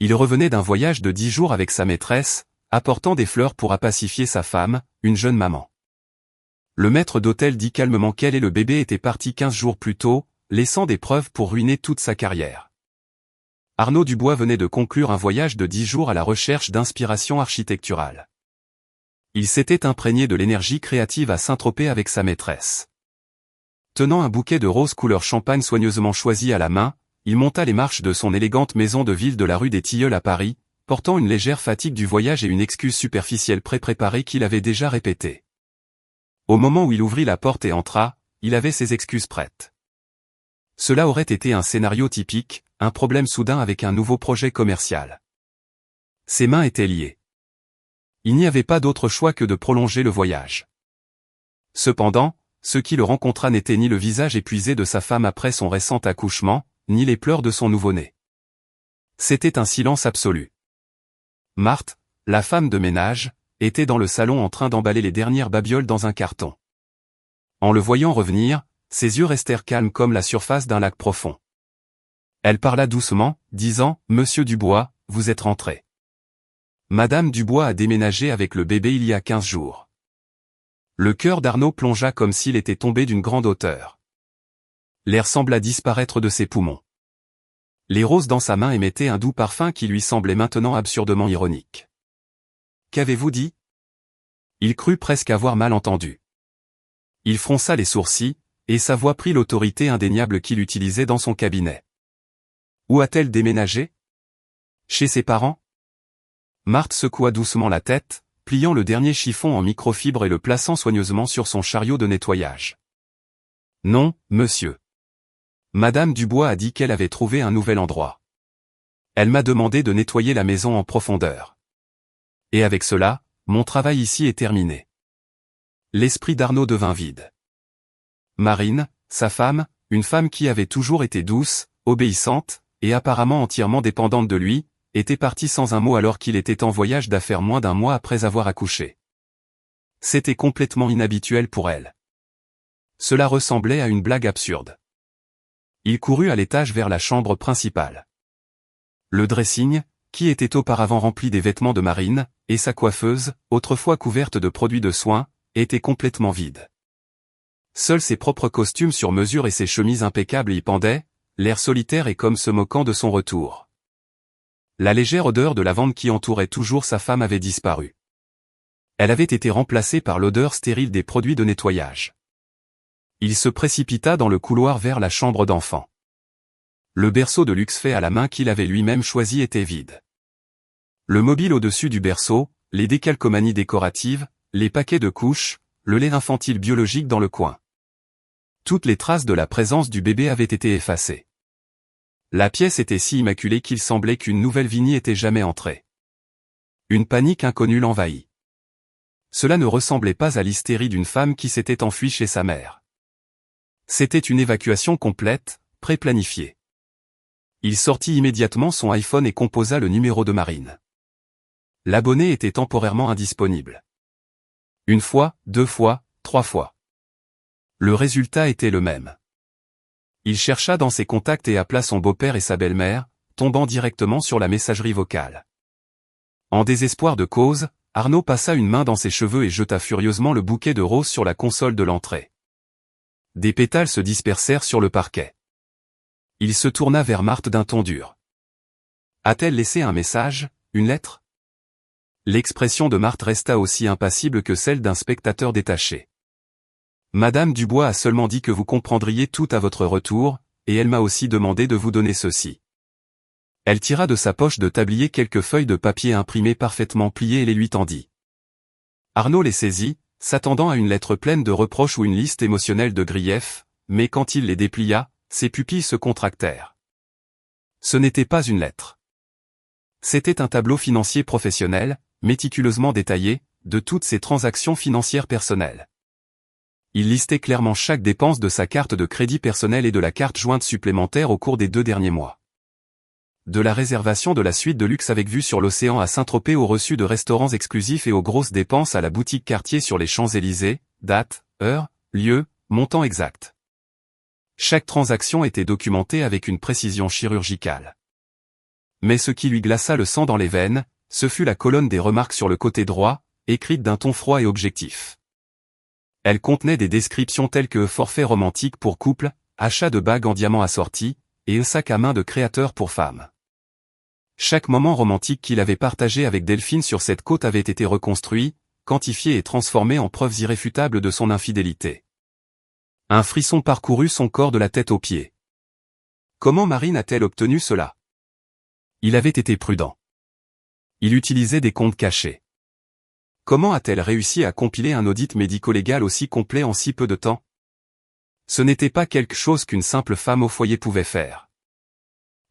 Il revenait d'un voyage de 10 jours avec sa maîtresse, apportant des fleurs pour pacifier sa femme, une jeune maman. Le maître d'hôtel dit calmement qu'elle et le bébé étaient partis 15 jours plus tôt, laissant des preuves pour ruiner toute sa carrière. Arnaud Dubois venait de conclure un voyage de 10 jours à la recherche d'inspiration architecturale. Il s'était imprégné de l'énergie créative à Saint-Tropez avec sa maîtresse. Tenant un bouquet de roses couleur champagne soigneusement choisi à la main, il monta les marches de son élégante maison de ville de la rue des Tilleuls à Paris, portant une légère fatigue du voyage et une excuse superficielle préparée qu'il avait déjà répétée. Au moment où il ouvrit la porte et entra, il avait ses excuses prêtes. Cela aurait été un scénario typique, un problème soudain avec un nouveau projet commercial. Ses mains étaient liées. Il n'y avait pas d'autre choix que de prolonger le voyage. Cependant, ce qui le rencontra n'était ni le visage épuisé de sa femme après son récent accouchement, ni les pleurs de son nouveau-né. C'était un silence absolu. Marthe, la femme de ménage, était dans le salon en train d'emballer les dernières babioles dans un carton. En le voyant revenir, ses yeux restèrent calmes comme la surface d'un lac profond. Elle parla doucement, disant « Monsieur Dubois, vous êtes rentré. Madame Dubois a déménagé avec le bébé il y a 15 jours. » Le cœur d'Arnaud plongea comme s'il était tombé d'une grande hauteur. L'air sembla disparaître de ses poumons. Les roses dans sa main émettaient un doux parfum qui lui semblait maintenant absurdement ironique. « Qu'avez-vous dit » Il crut presque avoir mal entendu. Il fronça les sourcils, et sa voix prit l'autorité indéniable qu'il utilisait dans son cabinet. « Où a-t-elle déménagé ? Chez ses parents ?» Marthe secoua doucement la tête, pliant le dernier chiffon en microfibre et le plaçant soigneusement sur son chariot de nettoyage. « Non, monsieur. Madame Dubois a dit qu'elle avait trouvé un nouvel endroit. Elle m'a demandé de nettoyer la maison en profondeur. Et avec cela, mon travail ici est terminé. » L'esprit d'Arnaud devint vide. Marine, sa femme, une femme qui avait toujours été douce, obéissante, et apparemment entièrement dépendante de lui, était partie sans un mot alors qu'il était en voyage d'affaires moins d'un mois après avoir accouché. C'était complètement inhabituel pour elle. Cela ressemblait à une blague absurde. Il courut à l'étage vers la chambre principale. Le dressing, qui était auparavant rempli des vêtements de Marine, et sa coiffeuse, autrefois couverte de produits de soins, étaient complètement vides. Seuls ses propres costumes sur mesure et ses chemises impeccables y pendaient, l'air solitaire et comme se moquant de son retour. La légère odeur de lavande qui entourait toujours sa femme avait disparu. Elle avait été remplacée par l'odeur stérile des produits de nettoyage. Il se précipita dans le couloir vers la chambre d'enfant. Le berceau de luxe fait à la main qu'il avait lui-même choisi était vide. Le mobile au-dessus du berceau, les décalcomanies décoratives, les paquets de couches, le lait infantile biologique dans le coin. Toutes les traces de la présence du bébé avaient été effacées. La pièce était si immaculée qu'il semblait qu'une nouvelle vie n'y était jamais entrée. Une panique inconnue l'envahit. Cela ne ressemblait pas à l'hystérie d'une femme qui s'était enfuie chez sa mère. C'était une évacuation complète, pré-planifiée. Il sortit immédiatement son iPhone et composa le numéro de Marine. L'abonné était temporairement indisponible. Une fois, 2 fois, 3 fois. Le résultat était le même. Il chercha dans ses contacts et appela son beau-père et sa belle-mère, tombant directement sur la messagerie vocale. En désespoir de cause, Arnaud passa une main dans ses cheveux et jeta furieusement le bouquet de roses sur la console de l'entrée. Des pétales se dispersèrent sur le parquet. Il se tourna vers Marthe d'un ton dur. A-t-elle laissé un message, une lettre ? L'expression de Marthe resta aussi impassible que celle d'un spectateur détaché. Madame Dubois a seulement dit que vous comprendriez tout à votre retour, et elle m'a aussi demandé de vous donner ceci. Elle tira de sa poche de tablier quelques feuilles de papier imprimées parfaitement pliées et les lui tendit. Arnaud les saisit, s'attendant à une lettre pleine de reproches ou une liste émotionnelle de griefs, mais quand il les déplia, ses pupilles se contractèrent. Ce n'était pas une lettre. C'était un tableau financier professionnel, méticuleusement détaillé, de toutes ses transactions financières personnelles. Il listait clairement chaque dépense de sa carte de crédit personnel et de la carte jointe supplémentaire au cours des 2 derniers mois. De la réservation de la suite de luxe avec vue sur l'océan à Saint-Tropez au reçu de restaurants exclusifs et aux grosses dépenses à la boutique Cartier sur les Champs-Élysées, date, heure, lieu, montant exact. Chaque transaction était documentée avec une précision chirurgicale. Mais ce qui lui glaça le sang dans les veines, ce fut la colonne des remarques sur le côté droit, écrite d'un ton froid et objectif. Elle contenait des descriptions telles que forfait romantique pour couple, achat de bagues en diamant assorties, et un sac à main de créateur pour femme. Chaque moment romantique qu'il avait partagé avec Delphine sur cette côte avait été reconstruit, quantifié et transformé en preuves irréfutables de son infidélité. Un frisson parcourut son corps de la tête aux pieds. Comment Marine a-t-elle obtenu cela? Il avait été prudent. Il utilisait des comptes cachés. Comment a-t-elle réussi à compiler un audit médico-légal aussi complet en si peu de temps? Ce n'était pas quelque chose qu'une simple femme au foyer pouvait faire.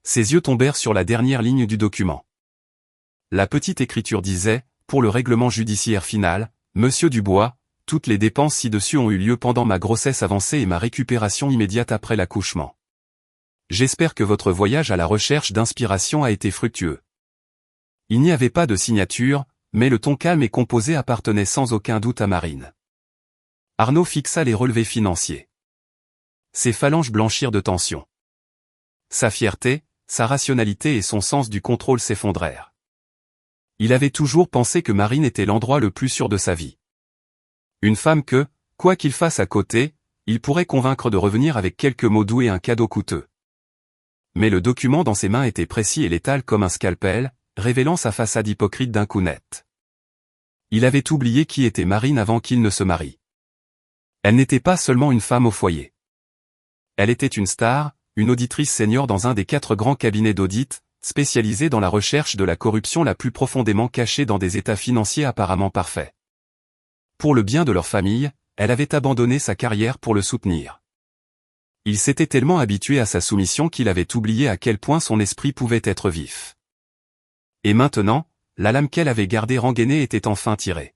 Ses yeux tombèrent sur la dernière ligne du document. La petite écriture disait, pour le règlement judiciaire final, Monsieur Dubois, toutes les dépenses ci-dessus ont eu lieu pendant ma grossesse avancée et ma récupération immédiate après l'accouchement. J'espère que votre voyage à la recherche d'inspiration a été fructueux. Il n'y avait pas de signature, mais le ton calme et composé appartenait sans aucun doute à Marine. Arnaud fixa les relevés financiers. Ses phalanges blanchirent de tension. Sa fierté, sa rationalité et son sens du contrôle s'effondrèrent. Il avait toujours pensé que Marine était l'endroit le plus sûr de sa vie. Une femme que, quoi qu'il fasse à côté, il pourrait convaincre de revenir avec quelques mots doux et un cadeau coûteux. Mais le document dans ses mains était précis et létal comme un scalpel, révélant sa façade hypocrite d'un coup net. Il avait oublié qui était Marine avant qu'il ne se marie. Elle n'était pas seulement une femme au foyer. Elle était une star, une auditrice senior dans un des 4 grands cabinets d'audit, spécialisés dans la recherche de la corruption la plus profondément cachée dans des états financiers apparemment parfaits. Pour le bien de leur famille, elle avait abandonné sa carrière pour le soutenir. Il s'était tellement habitué à sa soumission qu'il avait oublié à quel point son esprit pouvait être vif. Et maintenant, la lame qu'elle avait gardée rengainée était enfin tirée.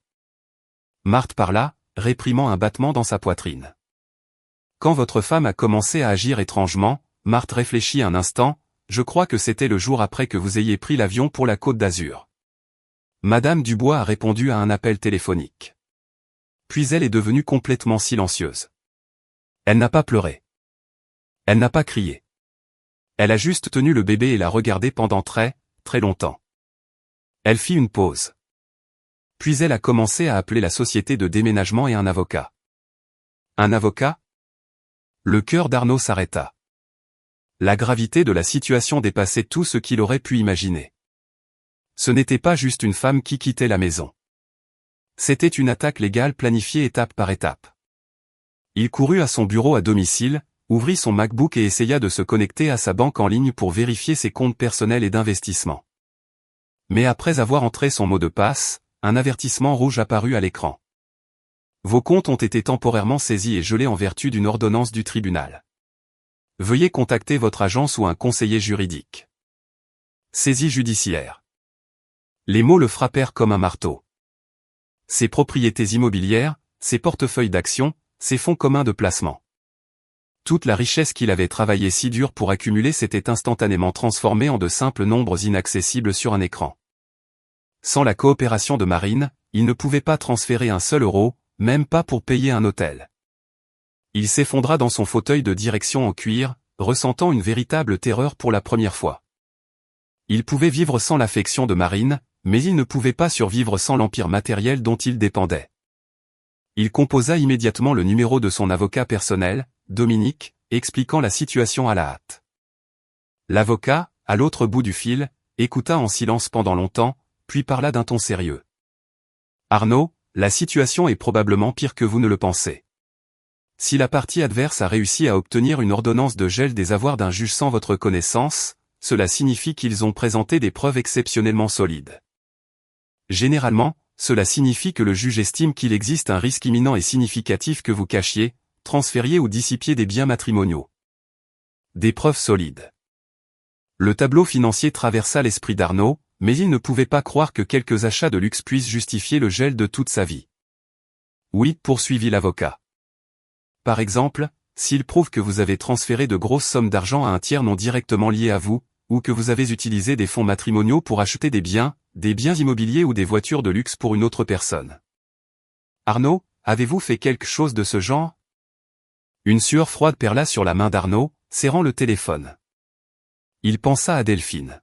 Marthe parla, réprimant un battement dans sa poitrine. Quand votre femme a commencé à agir étrangement, Marthe réfléchit un instant, je crois que c'était le jour après que vous ayez pris l'avion pour la Côte d'Azur. Madame Dubois a répondu à un appel téléphonique. Puis elle est devenue complètement silencieuse. Elle n'a pas pleuré. Elle n'a pas crié. Elle a juste tenu le bébé et l'a regardé pendant très, très longtemps. Elle fit une pause. Puis elle a commencé à appeler la société de déménagement et un avocat. Un avocat? Le cœur d'Arnaud s'arrêta. La gravité de la situation dépassait tout ce qu'il aurait pu imaginer. Ce n'était pas juste une femme qui quittait la maison. C'était une attaque légale planifiée étape par étape. Il courut à son bureau à domicile, ouvrit son MacBook et essaya de se connecter à sa banque en ligne pour vérifier ses comptes personnels et d'investissement. Mais après avoir entré son mot de passe, un avertissement rouge apparut à l'écran. Vos comptes ont été temporairement saisis et gelés en vertu d'une ordonnance du tribunal. Veuillez contacter votre agence ou un conseiller juridique. Saisie judiciaire. Les mots le frappèrent comme un marteau. Ses propriétés immobilières, ses portefeuilles d'actions, ses fonds communs de placement. Toute la richesse qu'il avait travaillé si dur pour accumuler s'était instantanément transformée en de simples nombres inaccessibles sur un écran. Sans la coopération de Marine, il ne pouvait pas transférer un seul euro, même pas pour payer un hôtel. Il s'effondra dans son fauteuil de direction en cuir, ressentant une véritable terreur pour la première fois. Il pouvait vivre sans l'affection de Marine, mais il ne pouvait pas survivre sans l'empire matériel dont il dépendait. Il composa immédiatement le numéro de son avocat personnel, Dominique, expliquant la situation à la hâte. L'avocat, à l'autre bout du fil, écouta en silence pendant longtemps, puis parla d'un ton sérieux. Arnaud, la situation est probablement pire que vous ne le pensez. Si la partie adverse a réussi à obtenir une ordonnance de gel des avoirs d'un juge sans votre connaissance, cela signifie qu'ils ont présenté des preuves exceptionnellement solides. Généralement, cela signifie que le juge estime qu'il existe un risque imminent et significatif que vous cachiez, transfériez ou dissipiez des biens matrimoniaux. Des preuves solides. Le tableau financier traversa l'esprit d'Arnaud, mais il ne pouvait pas croire que quelques achats de luxe puissent justifier le gel de toute sa vie. Oui, poursuivit l'avocat. Par exemple, s'il prouve que vous avez transféré de grosses sommes d'argent à un tiers non directement lié à vous, ou que vous avez utilisé des fonds matrimoniaux pour acheter des biens immobiliers ou des voitures de luxe pour une autre personne. Arnaud, avez-vous fait quelque chose de ce genre? Une sueur froide perla sur la main d'Arnaud, serrant le téléphone. Il pensa à Delphine.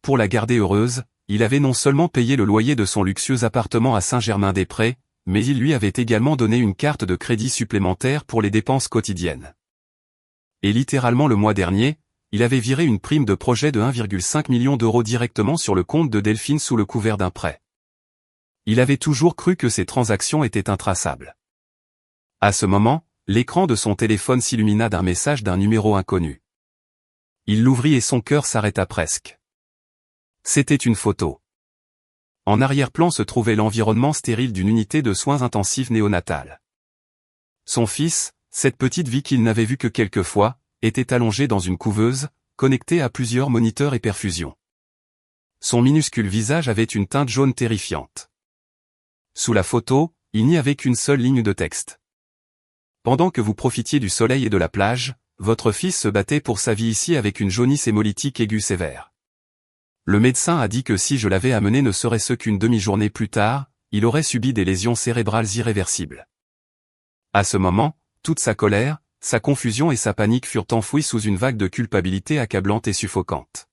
pour la garder heureuse, il avait non seulement payé le loyer de son luxueux appartement à Saint-Germain-des-Prés, mais il lui avait également donné une carte de crédit supplémentaire pour les dépenses quotidiennes. Et littéralement le mois dernier, il avait viré une prime de projet de 1,5 million d'euros directement sur le compte de Delphine sous le couvert d'un prêt. Il avait toujours cru que ces transactions étaient intraçables. À ce moment, l'écran de son téléphone s'illumina d'un message d'un numéro inconnu. Il l'ouvrit et son cœur s'arrêta presque. C'était une photo. En arrière-plan se trouvait l'environnement stérile d'une unité de soins intensifs néonatales. Son fils, cette petite vie qu'il n'avait vue que quelques fois, était allongé dans une couveuse, connecté à plusieurs moniteurs et perfusions. Son minuscule visage avait une teinte jaune terrifiante. Sous la photo, il n'y avait qu'une seule ligne de texte. Pendant que vous profitiez du soleil et de la plage, votre fils se battait pour sa vie ici avec une jaunisse hémolytique aiguë sévère. Le médecin a dit que si je l'avais amené ne serait-ce qu'une demi-journée plus tard, il aurait subi des lésions cérébrales irréversibles. À ce moment, toute sa colère, sa confusion et sa panique furent enfouies sous une vague de culpabilité accablante et suffocante.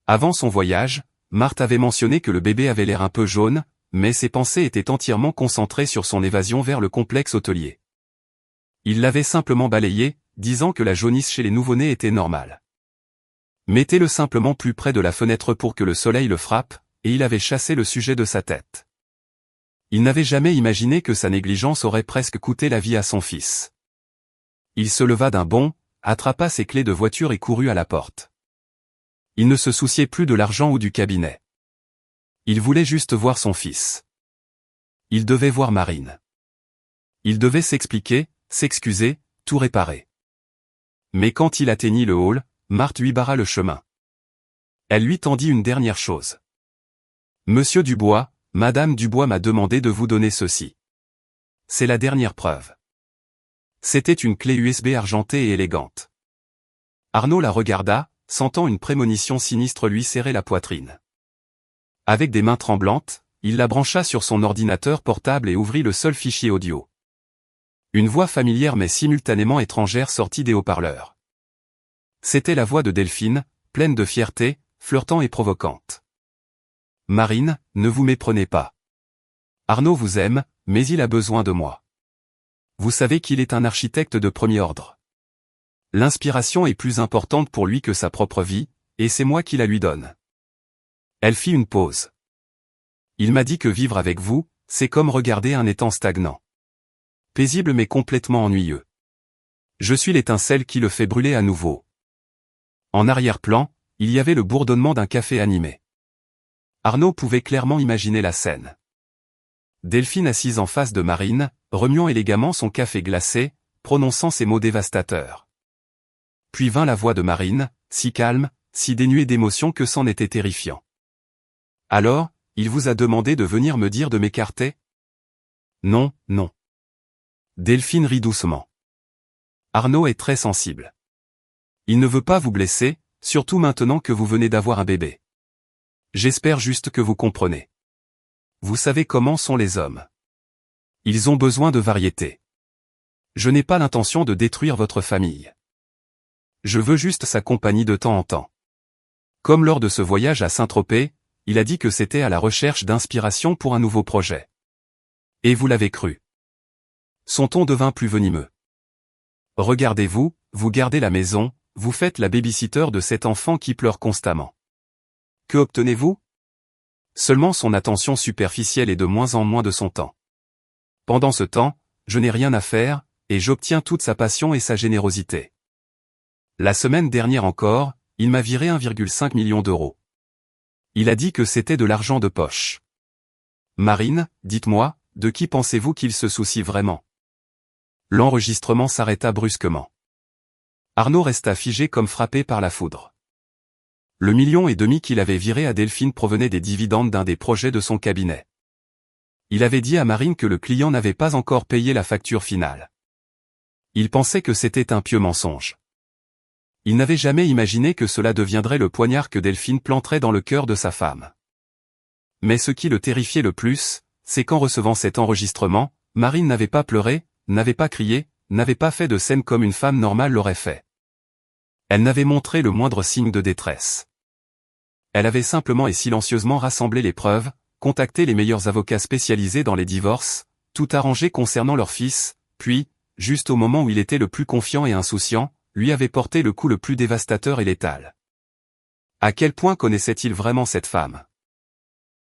Avant son voyage, Marthe avait mentionné que le bébé avait l'air un peu jaune, mais ses pensées étaient entièrement concentrées sur son évasion vers le complexe hôtelier. Il l'avait simplement balayé, disant que la jaunisse chez les nouveau-nés était normale. Mettez-le simplement plus près de la fenêtre pour que le soleil le frappe, et il avait chassé le sujet de sa tête. Il n'avait jamais imaginé que sa négligence aurait presque coûté la vie à son fils. Il se leva d'un bond, attrapa ses clés de voiture et courut à la porte. Il ne se souciait plus de l'argent ou du cabinet. Il voulait juste voir son fils. Il devait voir Marine. Il devait s'expliquer, s'excuser, tout réparer. Mais quand il atteignit le hall, Marthe lui barra le chemin. Elle lui tendit une dernière chose. « Monsieur Dubois, Madame Dubois m'a demandé de vous donner ceci. C'est la dernière preuve. » C'était une clé USB argentée et élégante. Arnaud la regarda, sentant une prémonition sinistre lui serrer la poitrine. Avec des mains tremblantes, il la brancha sur son ordinateur portable et ouvrit le seul fichier audio. Une voix familière mais simultanément étrangère sortit des haut-parleurs. C'était la voix de Delphine, pleine de fierté, flirtant et provocante. « Marine, ne vous méprenez pas. Arnaud vous aime, mais il a besoin de moi. Vous savez qu'il est un architecte de premier ordre. L'inspiration est plus importante pour lui que sa propre vie, et c'est moi qui la lui donne. » Elle fit une pause. « Il m'a dit que vivre avec vous, c'est comme regarder un étang stagnant. Paisible mais complètement ennuyeux. Je suis l'étincelle qui le fait brûler à nouveau. » En arrière-plan, il y avait le bourdonnement d'un café animé. Arnaud pouvait clairement imaginer la scène. Delphine assise en face de Marine, remuant élégamment son café glacé, prononçant ces mots dévastateurs. Puis vint la voix de Marine, si calme, si dénuée d'émotion que c'en était terrifiant. « Alors, il vous a demandé de venir me dire de m'écarter ? » ?»« Non, non. » Delphine rit doucement. Arnaud est très sensible. Il ne veut pas vous blesser, surtout maintenant que vous venez d'avoir un bébé. J'espère juste que vous comprenez. Vous savez comment sont les hommes. Ils ont besoin de variété. Je n'ai pas l'intention de détruire votre famille. Je veux juste sa compagnie de temps en temps. Comme lors de ce voyage à Saint-Tropez, il a dit que c'était à la recherche d'inspiration pour un nouveau projet. Et vous l'avez cru. Son ton devint plus venimeux. Regardez-vous, vous gardez la maison, vous faites la baby-sitter de cet enfant qui pleure constamment. Que obtenez-vous ? Seulement son attention superficielle et de moins en moins de son temps. Pendant ce temps, je n'ai rien à faire, et j'obtiens toute sa passion et sa générosité. La semaine dernière encore, il m'a viré 1,5 million d'euros. Il a dit que c'était de l'argent de poche. Marine, dites-moi, de qui pensez-vous qu'il se soucie vraiment ? L'enregistrement s'arrêta brusquement. Arnaud resta figé comme frappé par la foudre. Le 1,5 million qu'il avait viré à Delphine provenait des dividendes d'un des projets de son cabinet. Il avait dit à Marine que le client n'avait pas encore payé la facture finale. Il pensait que c'était un pieux mensonge. Il n'avait jamais imaginé que cela deviendrait le poignard que Delphine planterait dans le cœur de sa femme. Mais ce qui le terrifiait le plus, c'est qu'en recevant cet enregistrement, Marine n'avait pas pleuré, n'avait pas crié, n'avait pas fait de scène comme une femme normale l'aurait fait. Elle n'avait montré le moindre signe de détresse. Elle avait simplement et silencieusement rassemblé les preuves, contacté les meilleurs avocats spécialisés dans les divorces, tout arrangé concernant leur fils, puis, juste au moment où il était le plus confiant et insouciant, lui avait porté le coup le plus dévastateur et létal. À quel point connaissait-il vraiment cette femme?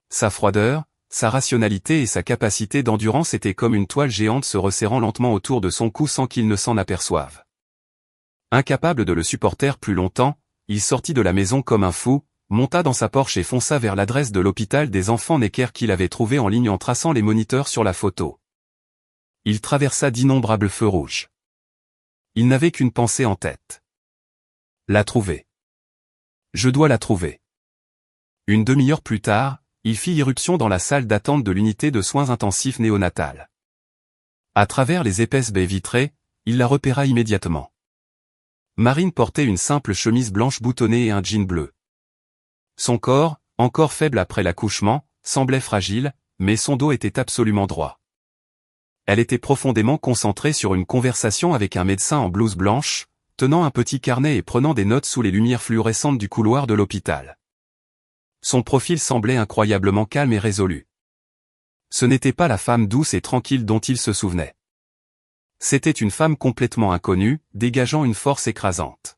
Sa froideur, sa rationalité et sa capacité d'endurance étaient comme une toile géante se resserrant lentement autour de son cou sans qu'il ne s'en aperçoive. Incapable de le supporter plus longtemps, il sortit de la maison comme un fou, monta dans sa Porsche et fonça vers l'adresse de l'hôpital des enfants Necker qu'il avait trouvé en ligne en traçant les moniteurs sur la photo. Il traversa d'innombrables feux rouges. Il n'avait qu'une pensée en tête. La trouver. Je dois la trouver. Une demi-heure plus tard, il fit irruption dans la salle d'attente de l'unité de soins intensifs néonatales. À travers les épaisses baies vitrées, il la repéra immédiatement. Marine portait une simple chemise blanche boutonnée et un jean bleu. Son corps, encore faible après l'accouchement, semblait fragile, mais son dos était absolument droit. Elle était profondément concentrée sur une conversation avec un médecin en blouse blanche, tenant un petit carnet et prenant des notes sous les lumières fluorescentes du couloir de l'hôpital. Son profil semblait incroyablement calme et résolu. Ce n'était pas la femme douce et tranquille dont il se souvenait. C'était une femme complètement inconnue, dégageant une force écrasante.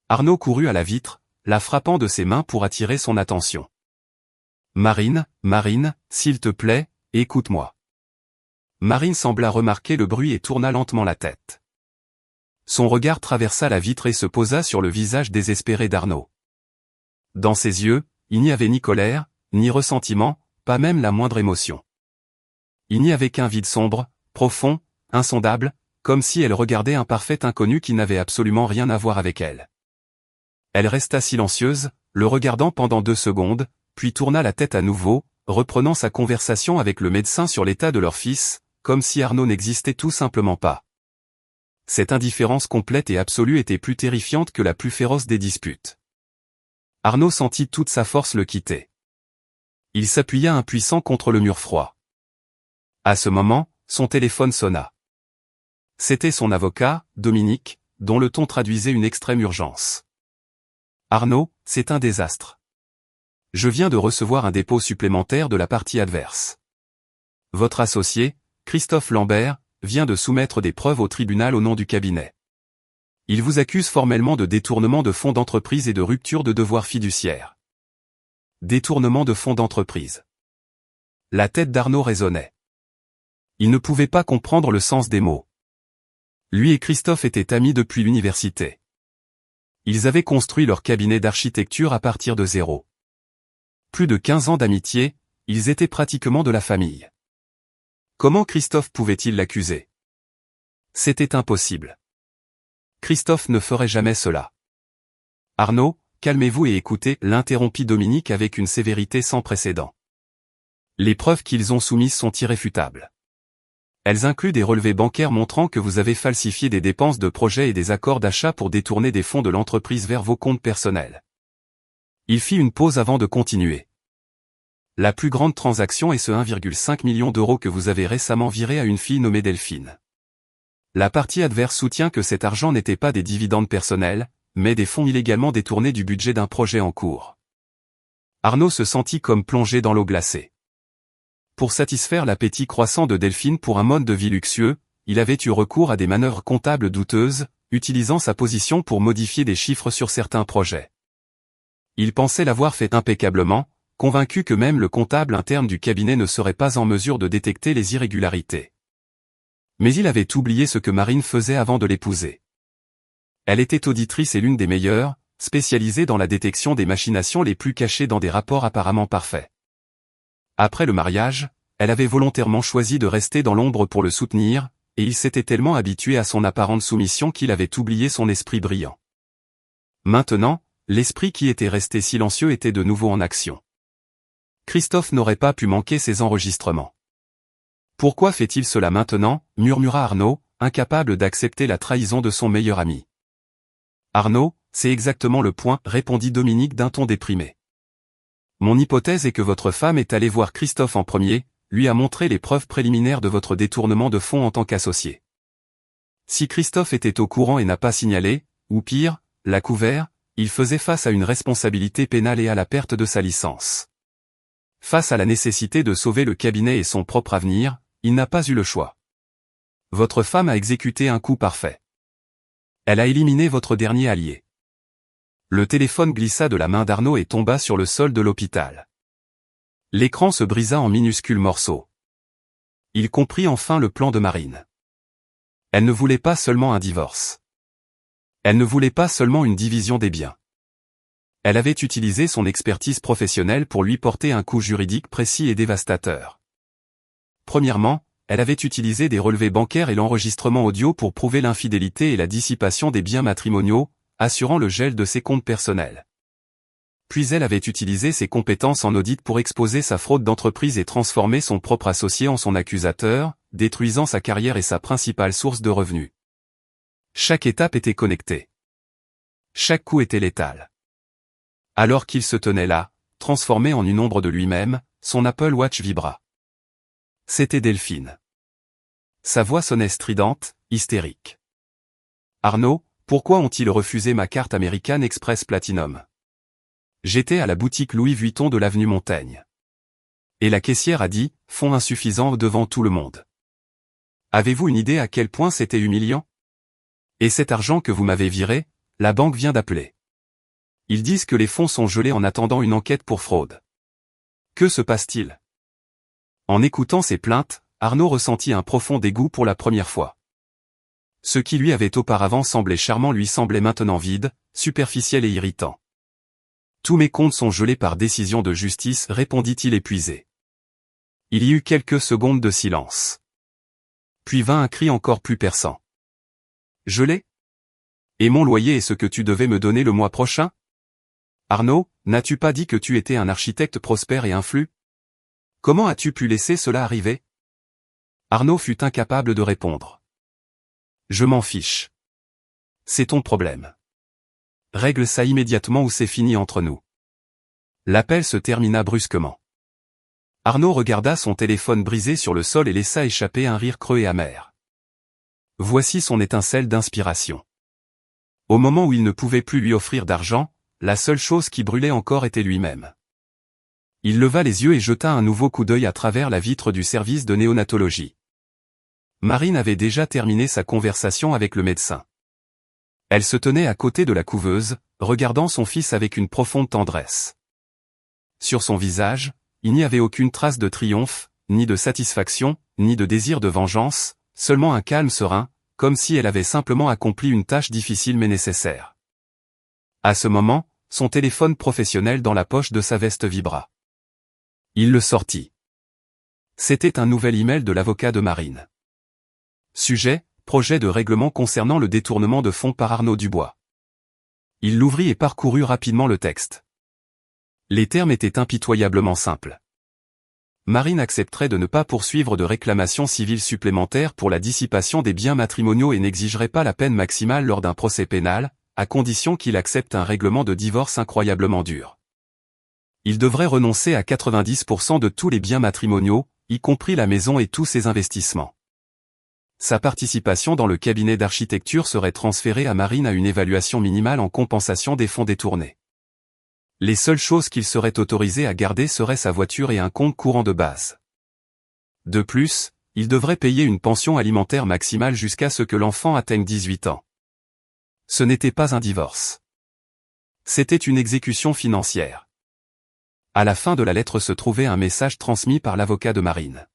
Arnaud courut à la vitre, la frappant de ses mains pour attirer son attention. « Marine, Marine, s'il te plaît, écoute-moi. » Marine sembla remarquer le bruit et tourna lentement la tête. Son regard traversa la vitre et se posa sur le visage désespéré d'Arnaud. Dans ses yeux, il n'y avait ni colère, ni ressentiment, pas même la moindre émotion. Il n'y avait qu'un vide sombre, profond, insondable, comme si elle regardait un parfait inconnu qui n'avait absolument rien à voir avec elle. Elle resta silencieuse, le regardant pendant 2 secondes, puis tourna la tête à nouveau, reprenant sa conversation avec le médecin sur l'état de leur fils, comme si Arnaud n'existait tout simplement pas. Cette indifférence complète et absolue était plus terrifiante que la plus féroce des disputes. Arnaud sentit toute sa force le quitter. Il s'appuya impuissant contre le mur froid. À ce moment, son téléphone sonna. C'était son avocat, Dominique, dont le ton traduisait une extrême urgence. « Arnaud, c'est un désastre. Je viens de recevoir un dépôt supplémentaire de la partie adverse. Votre associé, Christophe Lambert, vient de soumettre des preuves au tribunal au nom du cabinet. Il vous accuse formellement de détournement de fonds d'entreprise et de rupture de devoirs fiduciaires. » Détournement de fonds d'entreprise. La tête d'Arnaud résonnait. Il ne pouvait pas comprendre le sens des mots. Lui et Christophe étaient amis depuis l'université. Ils avaient construit leur cabinet d'architecture à partir de zéro. Plus de 15 ans d'amitié, ils étaient pratiquement de la famille. Comment Christophe pouvait-il l'accuser? C'était impossible. Christophe ne ferait jamais cela. « Arnaud, calmez-vous et écoutez » l'interrompit Dominique avec une sévérité sans précédent. Les preuves qu'ils ont soumises sont irréfutables. Elles incluent des relevés bancaires montrant que vous avez falsifié des dépenses de projet et des accords d'achat pour détourner des fonds de l'entreprise vers vos comptes personnels. Il fit une pause avant de continuer. La plus grande transaction est ce 1,5 million d'euros que vous avez récemment viré à une fille nommée Delphine. La partie adverse soutient que cet argent n'était pas des dividendes personnels, mais des fonds illégalement détournés du budget d'un projet en cours. Arnaud se sentit comme plongé dans l'eau glacée. Pour satisfaire l'appétit croissant de Delphine pour un mode de vie luxueux, il avait eu recours à des manœuvres comptables douteuses, utilisant sa position pour modifier des chiffres sur certains projets. Il pensait l'avoir fait impeccablement, convaincu que même le comptable interne du cabinet ne serait pas en mesure de détecter les irrégularités. Mais il avait oublié ce que Marine faisait avant de l'épouser. Elle était auditrice et l'une des meilleures, spécialisée dans la détection des machinations les plus cachées dans des rapports apparemment parfaits. Après le mariage, elle avait volontairement choisi de rester dans l'ombre pour le soutenir, et il s'était tellement habitué à son apparente soumission qu'il avait oublié son esprit brillant. Maintenant, l'esprit qui était resté silencieux était de nouveau en action. Christophe n'aurait pas pu manquer ces enregistrements. « Pourquoi fait-il cela maintenant » murmura Arnaud, incapable d'accepter la trahison de son meilleur ami. « Arnaud, c'est exactement le point » répondit Dominique d'un ton déprimé. « Mon hypothèse est que votre femme est allée voir Christophe en premier, lui a montré les preuves préliminaires de votre détournement de fonds en tant qu'associé. Si Christophe était au courant et n'a pas signalé, ou pire, l'a couvert, il faisait face à une responsabilité pénale et à la perte de sa licence. Face à la nécessité de sauver le cabinet et son propre avenir, il n'a pas eu le choix. Votre femme a exécuté un coup parfait. Elle a éliminé votre dernier allié. Le téléphone glissa de la main d'Arnaud et tomba sur le sol de l'hôpital. L'écran se brisa en minuscules morceaux. Il comprit enfin le plan de Marine. Elle ne voulait pas seulement un divorce. Elle ne voulait pas seulement une division des biens. Elle avait utilisé son expertise professionnelle pour lui porter un coup juridique précis et dévastateur. Premièrement, elle avait utilisé des relevés bancaires et l'enregistrement audio pour prouver l'infidélité et la dissipation des biens matrimoniaux, assurant le gel de ses comptes personnels. Puis elle avait utilisé ses compétences en audit pour exposer sa fraude d'entreprise et transformer son propre associé en son accusateur, détruisant sa carrière et sa principale source de revenus. Chaque étape était connectée. Chaque coup était létal. Alors qu'il se tenait là, transformé en une ombre de lui-même, son Apple Watch vibra. C'était Delphine. Sa voix sonnait stridente, hystérique. « Arnaud, pourquoi ont-ils refusé ma carte American Express Platinum ? J'étais à la boutique Louis Vuitton de l'avenue Montaigne. Et la caissière a dit, fonds insuffisants devant tout le monde. Avez-vous une idée à quel point c'était humiliant ? Et cet argent que vous m'avez viré, la banque vient d'appeler. Ils disent que les fonds sont gelés en attendant une enquête pour fraude. Que se passe-t-il ? » En écoutant ces plaintes, Arnaud ressentit un profond dégoût pour la première fois. Ce qui lui avait auparavant semblé charmant lui semblait maintenant vide, superficiel et irritant. « Tous mes comptes sont gelés par décision de justice, répondit-il épuisé. Il y eut quelques secondes de silence. Puis vint un cri encore plus perçant. « Gelé ? Et mon loyer est ce que tu devais me donner le mois prochain ? Arnaud, n'as-tu pas dit que tu étais un architecte prospère et influent ? Comment as-tu pu laisser cela arriver ? » Arnaud fut incapable de répondre. « Je m'en fiche. C'est ton problème. Règle ça immédiatement ou c'est fini entre nous. » L'appel se termina brusquement. Arnaud regarda son téléphone brisé sur le sol et laissa échapper un rire creux et amer. Voici son étincelle d'inspiration. Au moment où il ne pouvait plus lui offrir d'argent, la seule chose qui brûlait encore était lui-même. Il leva les yeux et jeta un nouveau coup d'œil à travers la vitre du service de néonatologie. Marine avait déjà terminé sa conversation avec le médecin. Elle se tenait à côté de la couveuse, regardant son fils avec une profonde tendresse. Sur son visage, il n'y avait aucune trace de triomphe, ni de satisfaction, ni de désir de vengeance, seulement un calme serein, comme si elle avait simplement accompli une tâche difficile mais nécessaire. À ce moment, son téléphone professionnel dans la poche de sa veste vibra. Il le sortit. C'était un nouvel email de l'avocat de Marine. Sujet, projet de règlement concernant le détournement de fonds par Arnaud Dubois. Il l'ouvrit et parcourut rapidement le texte. Les termes étaient impitoyablement simples. Marine accepterait de ne pas poursuivre de réclamation civile supplémentaire pour la dissipation des biens matrimoniaux et n'exigerait pas la peine maximale lors d'un procès pénal, à condition qu'il accepte un règlement de divorce incroyablement dur. Il devrait renoncer à 90% de tous les biens matrimoniaux, y compris la maison et tous ses investissements. Sa participation dans le cabinet d'architecture serait transférée à Marine à une évaluation minimale en compensation des fonds détournés. Les seules choses qu'il serait autorisé à garder seraient sa voiture et un compte courant de base. De plus, il devrait payer une pension alimentaire maximale jusqu'à ce que l'enfant atteigne 18 ans. Ce n'était pas un divorce. C'était une exécution financière. À la fin de la lettre se trouvait un message transmis par l'avocat de Marine.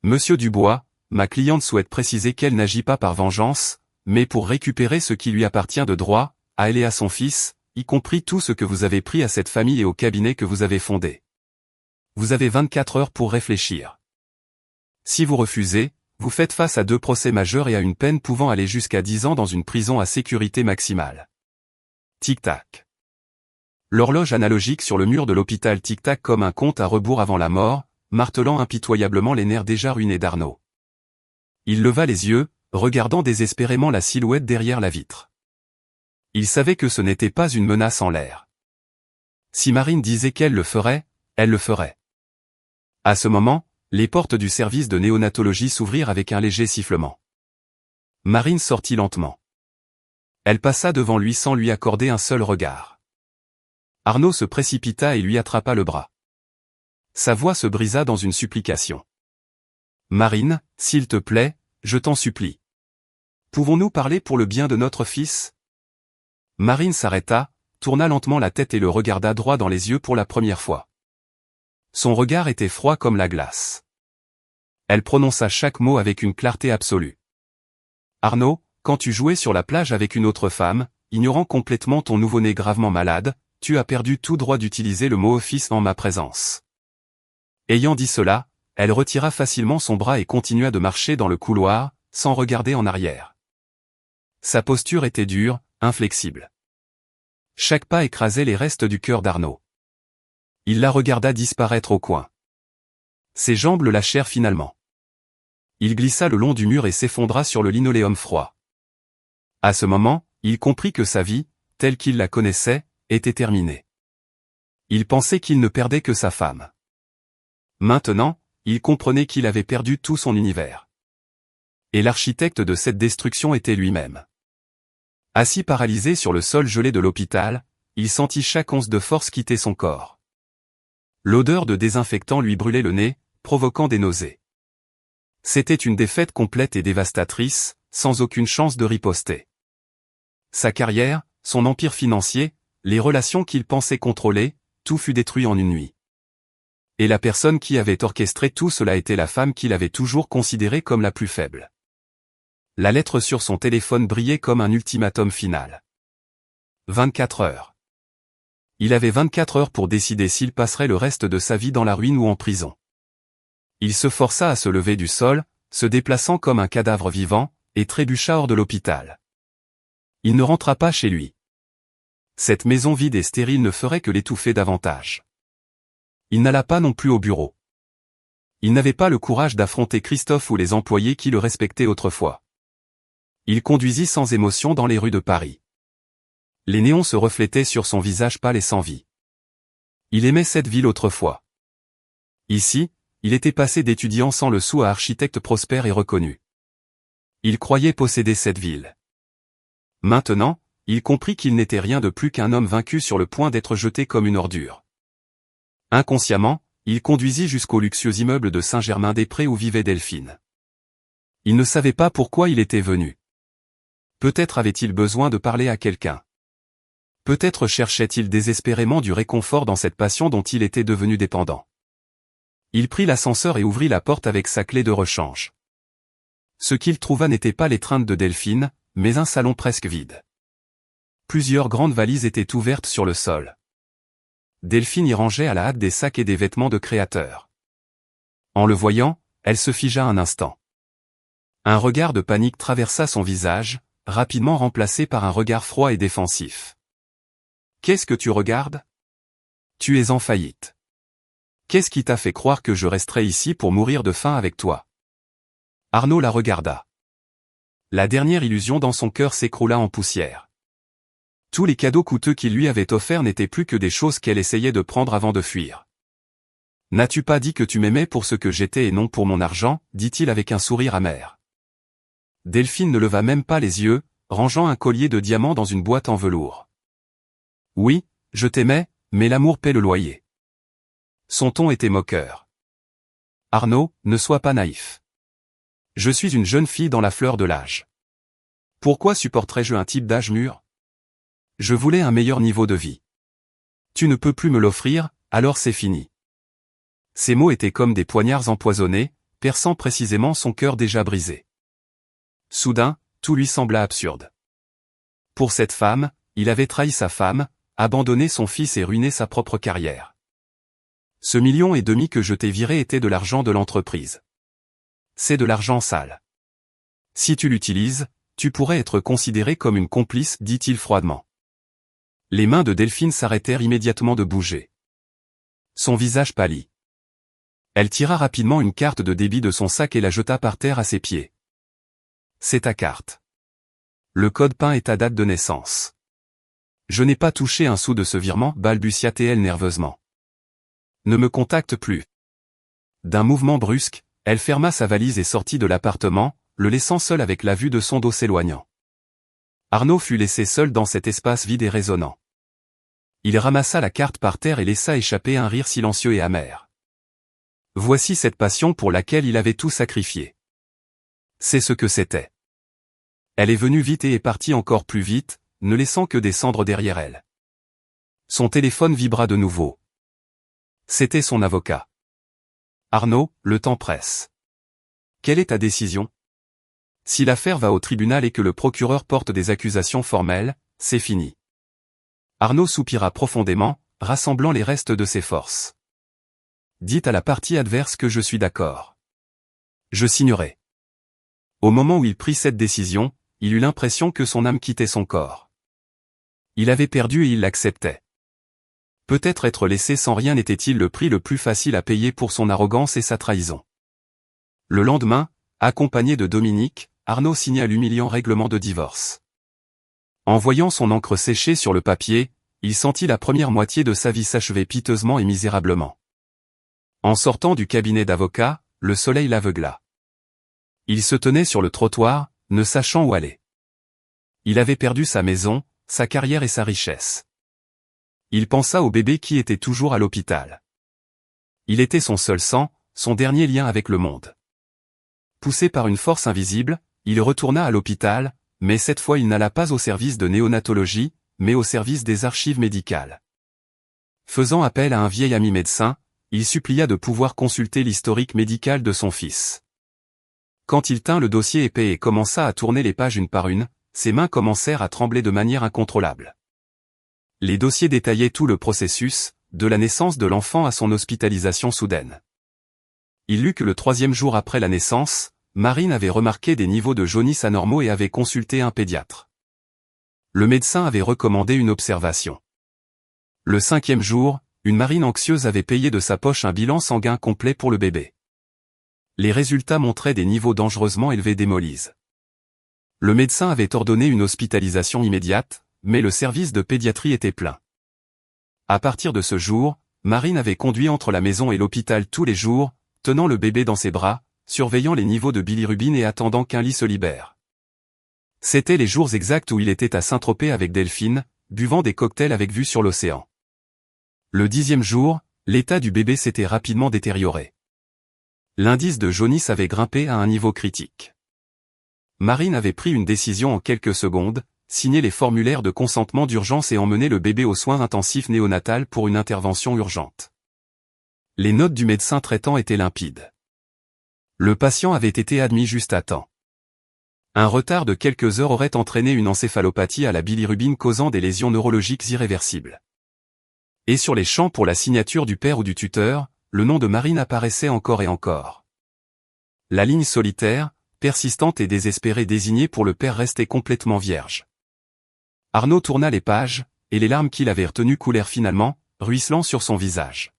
Monsieur Dubois, ma cliente souhaite préciser qu'elle n'agit pas par vengeance, mais pour récupérer ce qui lui appartient de droit, à elle et à son fils, y compris tout ce que vous avez pris à cette famille et au cabinet que vous avez fondé. Vous avez 24 heures pour réfléchir. Si vous refusez, vous faites face à 2 procès majeurs et à une peine pouvant aller jusqu'à 10 ans dans une prison à sécurité maximale. Tic-tac. L'horloge analogique sur le mur de l'hôpital tic-tac comme un compte à rebours avant la mort, martelant impitoyablement les nerfs déjà ruinés d'Arnaud. Il leva les yeux, regardant désespérément la silhouette derrière la vitre. Il savait que ce n'était pas une menace en l'air. Si Marine disait qu'elle le ferait, elle le ferait. À ce moment, les portes du service de néonatologie s'ouvrirent avec un léger sifflement. Marine sortit lentement. Elle passa devant lui sans lui accorder un seul regard. Arnaud se précipita et lui attrapa le bras. Sa voix se brisa dans une supplication. « Marine, s'il te plaît, je t'en supplie. Pouvons-nous parler pour le bien de notre fils ?» Marine s'arrêta, tourna lentement la tête et le regarda droit dans les yeux pour la première fois. Son regard était froid comme la glace. Elle prononça chaque mot avec une clarté absolue. « Arnaud, quand tu jouais sur la plage avec une autre femme, ignorant complètement ton nouveau-né gravement malade, tu as perdu tout droit d'utiliser le mot fils en ma présence. » Ayant dit cela, elle retira facilement son bras et continua de marcher dans le couloir, sans regarder en arrière. Sa posture était dure, inflexible. Chaque pas écrasait les restes du cœur d'Arnaud. Il la regarda disparaître au coin. Ses jambes le lâchèrent finalement. Il glissa le long du mur et s'effondra sur le linoléum froid. À ce moment, il comprit que sa vie, telle qu'il la connaissait, était terminée. Il pensait qu'il ne perdait que sa femme. Maintenant, il comprenait qu'il avait perdu tout son univers. Et l'architecte de cette destruction était lui-même. Assis paralysé sur le sol gelé de l'hôpital, il sentit chaque once de force quitter son corps. L'odeur de désinfectant lui brûlait le nez, provoquant des nausées. C'était une défaite complète et dévastatrice, sans aucune chance de riposter. Sa carrière, son empire financier, les relations qu'il pensait contrôler, tout fut détruit en une nuit. Et la personne qui avait orchestré tout cela était la femme qu'il avait toujours considérée comme la plus faible. La lettre sur son téléphone brillait comme un ultimatum final. 24 heures. Il avait 24 heures pour décider s'il passerait le reste de sa vie dans la ruine ou en prison. Il se força à se lever du sol, se déplaçant comme un cadavre vivant, et trébucha hors de l'hôpital. Il ne rentra pas chez lui. Cette maison vide et stérile ne ferait que l'étouffer davantage. Il n'alla pas non plus au bureau. Il n'avait pas le courage d'affronter Christophe ou les employés qui le respectaient autrefois. Il conduisit sans émotion dans les rues de Paris. Les néons se reflétaient sur son visage pâle et sans vie. Il aimait cette ville autrefois. Ici, il était passé d'étudiant sans le sou à architecte prospère et reconnu. Il croyait posséder cette ville. Maintenant, il comprit qu'il n'était rien de plus qu'un homme vaincu sur le point d'être jeté comme une ordure. Inconsciemment, il conduisit jusqu'au luxueux immeuble de Saint-Germain-des-Prés où vivait Delphine. Il ne savait pas pourquoi il était venu. Peut-être avait-il besoin de parler à quelqu'un. Peut-être cherchait-il désespérément du réconfort dans cette passion dont il était devenu dépendant. Il prit l'ascenseur et ouvrit la porte avec sa clé de rechange. Ce qu'il trouva n'était pas l'étreinte de Delphine, mais un salon presque vide. Plusieurs grandes valises étaient ouvertes sur le sol. Delphine y rangeait à la hâte des sacs et des vêtements de créateurs. En le voyant, elle se figea un instant. Un regard de panique traversa son visage, rapidement remplacé par un regard froid et défensif. « Qu'est-ce que tu regardes ? Tu es en faillite. Qu'est-ce qui t'a fait croire que je resterais ici pour mourir de faim avec toi ?» Arnaud la regarda. La dernière illusion dans son cœur s'écroula en poussière. Tous les cadeaux coûteux qu'il lui avait offerts n'étaient plus que des choses qu'elle essayait de prendre avant de fuir. « N'as-tu pas dit que tu m'aimais pour ce que j'étais et non pour mon argent ?» dit-il avec un sourire amer. Delphine ne leva même pas les yeux, rangeant un collier de diamants dans une boîte en velours. « Oui, je t'aimais, mais l'amour paie le loyer. » Son ton était moqueur. « Arnaud, ne sois pas naïf. Je suis une jeune fille dans la fleur de l'âge. Pourquoi supporterais-je un type d'âge mûr ? Je voulais un meilleur niveau de vie. Tu ne peux plus me l'offrir, alors c'est fini. » Ces mots étaient comme des poignards empoisonnés, perçant précisément son cœur déjà brisé. Soudain, tout lui sembla absurde. Pour cette femme, il avait trahi sa femme, abandonné son fils et ruiné sa propre carrière. Ce 1,5 million que je t'ai viré était de l'argent de l'entreprise. C'est de l'argent sale. Si tu l'utilises, tu pourrais être considéré comme une complice, dit-il froidement. Les mains de Delphine s'arrêtèrent immédiatement de bouger. Son visage pâlit. Elle tira rapidement une carte de débit de son sac et la jeta par terre à ses pieds. C'est ta carte. Le code PIN est ta date de naissance. Je n'ai pas touché un sou de ce virement, balbutia-t-elle nerveusement. Ne me contacte plus. D'un mouvement brusque, elle ferma sa valise et sortit de l'appartement, le laissant seul avec la vue de son dos s'éloignant. Arnaud fut laissé seul dans cet espace vide et résonnant. Il ramassa la carte par terre et laissa échapper un rire silencieux et amer. Voici cette passion pour laquelle il avait tout sacrifié. C'est ce que c'était. Elle est venue vite et est partie encore plus vite, ne laissant que des cendres derrière elle. Son téléphone vibra de nouveau. C'était son avocat. Arnaud, le temps presse. Quelle est ta décision? Si l'affaire va au tribunal et que le procureur porte des accusations formelles, c'est fini. Arnaud soupira profondément, rassemblant les restes de ses forces. Dites à la partie adverse que je suis d'accord. Je signerai. Au moment où il prit cette décision, il eut l'impression que son âme quittait son corps. Il avait perdu et il l'acceptait. Peut-être être laissé sans rien était-il le prix le plus facile à payer pour son arrogance et sa trahison. Le lendemain, accompagné de Dominique, Arnaud signa l'humiliant règlement de divorce. En voyant son encre sécher sur le papier, il sentit la première moitié de sa vie s'achever piteusement et misérablement. En sortant du cabinet d'avocat, le soleil l'aveugla. Il se tenait sur le trottoir, ne sachant où aller. Il avait perdu sa maison, sa carrière et sa richesse. Il pensa au bébé qui était toujours à l'hôpital. Il était son seul sang, son dernier lien avec le monde. Poussé par une force invisible, il retourna à l'hôpital, mais cette fois il n'alla pas au service de néonatologie, mais au service des archives médicales. Faisant appel à un vieil ami médecin, il supplia de pouvoir consulter l'historique médical de son fils. Quand il tint le dossier épais et commença à tourner les pages une par une, ses mains commencèrent à trembler de manière incontrôlable. Les dossiers détaillaient tout le processus, de la naissance de l'enfant à son hospitalisation soudaine. Il lut que le 3e jour après la naissance, Marine avait remarqué des niveaux de jaunisse anormaux et avait consulté un pédiatre. Le médecin avait recommandé une observation. Le 5e jour, une Marine anxieuse avait payé de sa poche un bilan sanguin complet pour le bébé. Les résultats montraient des niveaux dangereusement élevés d'hémolyse. Le médecin avait ordonné une hospitalisation immédiate, mais le service de pédiatrie était plein. À partir de ce jour, Marine avait conduit entre la maison et l'hôpital tous les jours, tenant le bébé dans ses bras, surveillant les niveaux de bilirubine et attendant qu'un lit se libère. C'étaient les jours exacts où il était à Saint-Tropez avec Delphine, buvant des cocktails avec vue sur l'océan. Le 10e jour, l'état du bébé s'était rapidement détérioré. L'indice de jaunisse avait grimpé à un niveau critique. Marine avait pris une décision en quelques secondes, signé les formulaires de consentement d'urgence et emmené le bébé aux soins intensifs néonatal pour une intervention urgente. Les notes du médecin traitant étaient limpides. Le patient avait été admis juste à temps. Un retard de quelques heures aurait entraîné une encéphalopathie à la bilirubine causant des lésions neurologiques irréversibles. Et sur les champs pour la signature du père ou du tuteur, le nom de Marine apparaissait encore et encore. La ligne solitaire, persistante et désespérée désignée pour le père restait complètement vierge. Arnaud tourna les pages, et les larmes qu'il avait retenues coulèrent finalement, ruisselant sur son visage.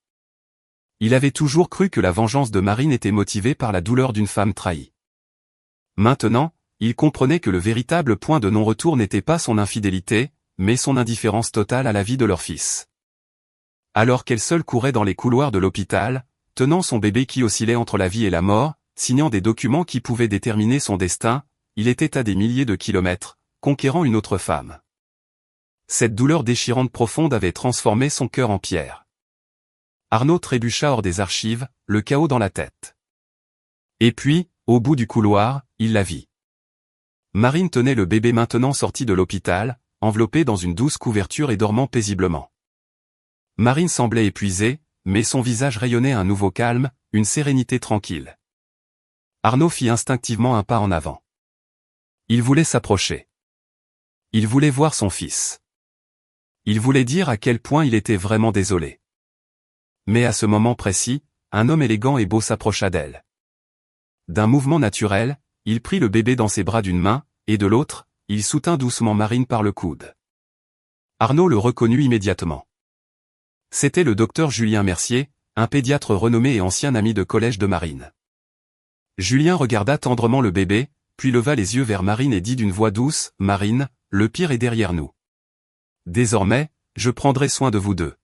Il avait toujours cru que la vengeance de Marine était motivée par la douleur d'une femme trahie. Maintenant, il comprenait que le véritable point de non-retour n'était pas son infidélité, mais son indifférence totale à la vie de leur fils. Alors qu'elle seule courait dans les couloirs de l'hôpital, tenant son bébé qui oscillait entre la vie et la mort, signant des documents qui pouvaient déterminer son destin, il était à des milliers de kilomètres, conquérant une autre femme. Cette douleur déchirante profonde avait transformé son cœur en pierre. Arnaud trébucha hors des archives, le chaos dans la tête. Et puis, au bout du couloir, il la vit. Marine tenait le bébé maintenant sorti de l'hôpital, enveloppé dans une douce couverture et dormant paisiblement. Marine semblait épuisée, mais son visage rayonnait un nouveau calme, une sérénité tranquille. Arnaud fit instinctivement un pas en avant. Il voulait s'approcher. Il voulait voir son fils. Il voulait dire à quel point il était vraiment désolé. Mais à ce moment précis, un homme élégant et beau s'approcha d'elle. D'un mouvement naturel, il prit le bébé dans ses bras d'une main, et de l'autre, il soutint doucement Marine par le coude. Arnaud le reconnut immédiatement. C'était le docteur Julien Mercier, un pédiatre renommé et ancien ami de collège de Marine. Julien regarda tendrement le bébé, puis leva les yeux vers Marine et dit d'une voix douce, « Marine, le pire est derrière nous. Désormais, je prendrai soin de vous deux. »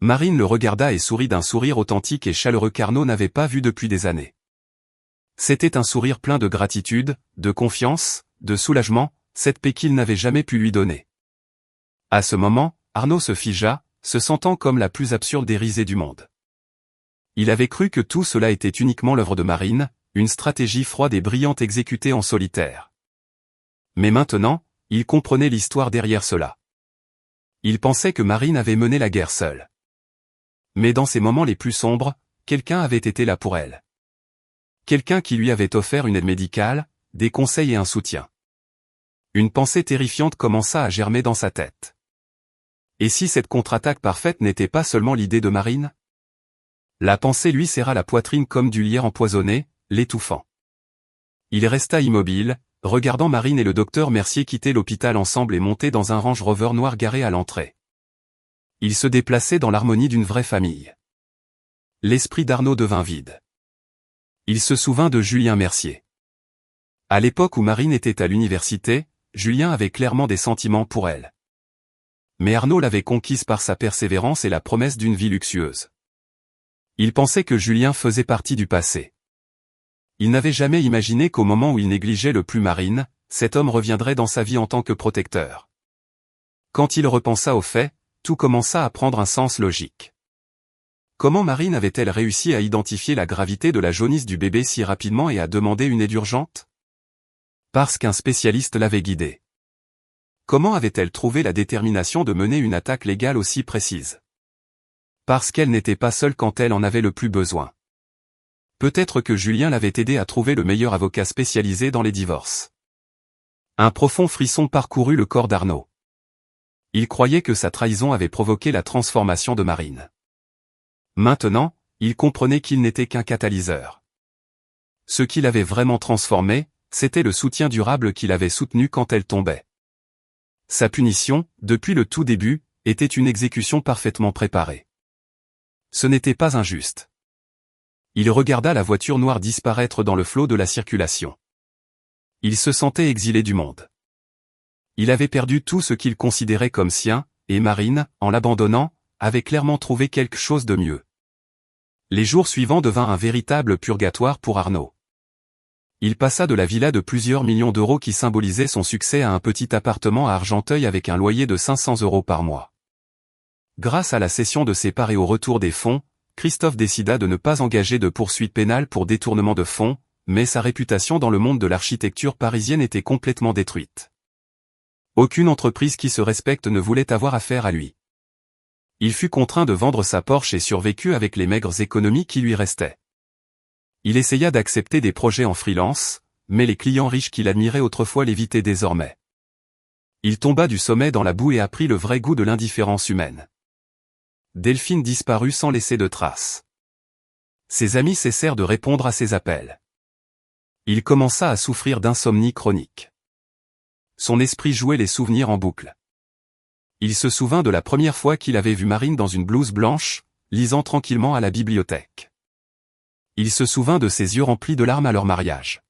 Marine le regarda et sourit d'un sourire authentique et chaleureux qu'Arnaud n'avait pas vu depuis des années. C'était un sourire plein de gratitude, de confiance, de soulagement, cette paix qu'il n'avait jamais pu lui donner. À ce moment, Arnaud se figea, se sentant comme la plus absurde des risées du monde. Il avait cru que tout cela était uniquement l'œuvre de Marine, une stratégie froide et brillante exécutée en solitaire. Mais maintenant, il comprenait l'histoire derrière cela. Il pensait que Marine avait mené la guerre seule. Mais dans ses moments les plus sombres, quelqu'un avait été là pour elle. Quelqu'un qui lui avait offert une aide médicale, des conseils et un soutien. Une pensée terrifiante commença à germer dans sa tête. Et si cette contre-attaque parfaite n'était pas seulement l'idée de Marine? La pensée lui serra la poitrine comme du lierre empoisonné, l'étouffant. Il resta immobile, regardant Marine et le docteur Mercier quitter l'hôpital ensemble et monter dans un Range Rover noir garé à l'entrée. Ils se déplaçaient dans l'harmonie d'une vraie famille. L'esprit d'Arnaud devint vide. Il se souvint de Julien Mercier. À l'époque où Marine était à l'université, Julien avait clairement des sentiments pour elle. Mais Arnaud l'avait conquise par sa persévérance et la promesse d'une vie luxueuse. Il pensait que Julien faisait partie du passé. Il n'avait jamais imaginé qu'au moment où il négligeait le plus Marine, cet homme reviendrait dans sa vie en tant que protecteur. Quand il repensa aux faits, tout commença à prendre un sens logique. Comment Marine avait-elle réussi à identifier la gravité de la jaunisse du bébé si rapidement et à demander une aide urgente? Parce qu'un spécialiste l'avait guidée. Comment avait-elle trouvé la détermination de mener une attaque légale aussi précise? Parce qu'elle n'était pas seule quand elle en avait le plus besoin. Peut-être que Julien l'avait aidé à trouver le meilleur avocat spécialisé dans les divorces. Un profond frisson parcourut le corps d'Arnaud. Il croyait que sa trahison avait provoqué la transformation de Marine. Maintenant, il comprenait qu'il n'était qu'un catalyseur. Ce qui l'avait vraiment transformé, c'était le soutien durable qu'il avait soutenu quand elle tombait. Sa punition, depuis le tout début, était une exécution parfaitement préparée. Ce n'était pas injuste. Il regarda la voiture noire disparaître dans le flot de la circulation. Il se sentait exilé du monde. Il avait perdu tout ce qu'il considérait comme sien, et Marine, en l'abandonnant, avait clairement trouvé quelque chose de mieux. Les jours suivants devinrent un véritable purgatoire pour Arnaud. Il passa de la villa de plusieurs millions d'euros qui symbolisait son succès à un petit appartement à Argenteuil avec un loyer de 500 € par mois. Grâce à la cession de ses parts et au retour des fonds, Christophe décida de ne pas engager de poursuite pénale pour détournement de fonds, mais sa réputation dans le monde de l'architecture parisienne était complètement détruite. Aucune entreprise qui se respecte ne voulait avoir affaire à lui. Il fut contraint de vendre sa Porsche et survécut avec les maigres économies qui lui restaient. Il essaya d'accepter des projets en freelance, mais les clients riches qu'il admirait autrefois l'évitaient désormais. Il tomba du sommet dans la boue et apprit le vrai goût de l'indifférence humaine. Delphine disparut sans laisser de traces. Ses amis cessèrent de répondre à ses appels. Il commença à souffrir d'insomnie chronique. Son esprit jouait les souvenirs en boucle. Il se souvint de la première fois qu'il avait vu Marine dans une blouse blanche, lisant tranquillement à la bibliothèque. Il se souvint de ses yeux remplis de larmes à leur mariage.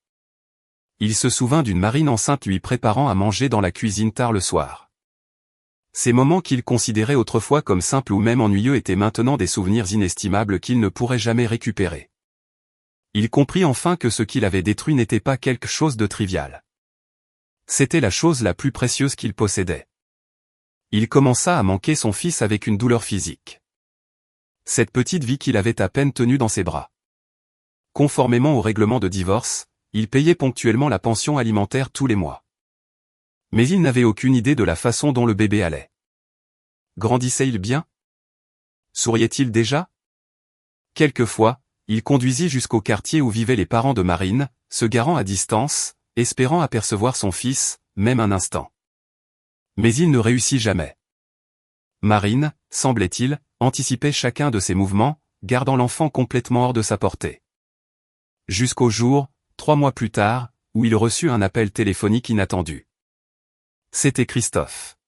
Il se souvint d'une Marine enceinte lui préparant à manger dans la cuisine tard le soir. Ces moments qu'il considérait autrefois comme simples ou même ennuyeux étaient maintenant des souvenirs inestimables qu'il ne pourrait jamais récupérer. Il comprit enfin que ce qu'il avait détruit n'était pas quelque chose de trivial. C'était la chose la plus précieuse qu'il possédait. Il commença à manquer son fils avec une douleur physique. Cette petite vie qu'il avait à peine tenue dans ses bras. Conformément au règlement de divorce, il payait ponctuellement la pension alimentaire tous les mois. Mais il n'avait aucune idée de la façon dont le bébé allait. Grandissait-il bien? Souriait-il déjà? Quelquefois, il conduisit jusqu'au quartier où vivaient les parents de Marine, se garant à distance, espérant apercevoir son fils, même un instant. Mais il ne réussit jamais. Marine, semblait-il, anticipait chacun de ses mouvements, gardant l'enfant complètement hors de sa portée. Jusqu'au jour, 3 mois plus tard, où il reçut un appel téléphonique inattendu. C'était Christophe.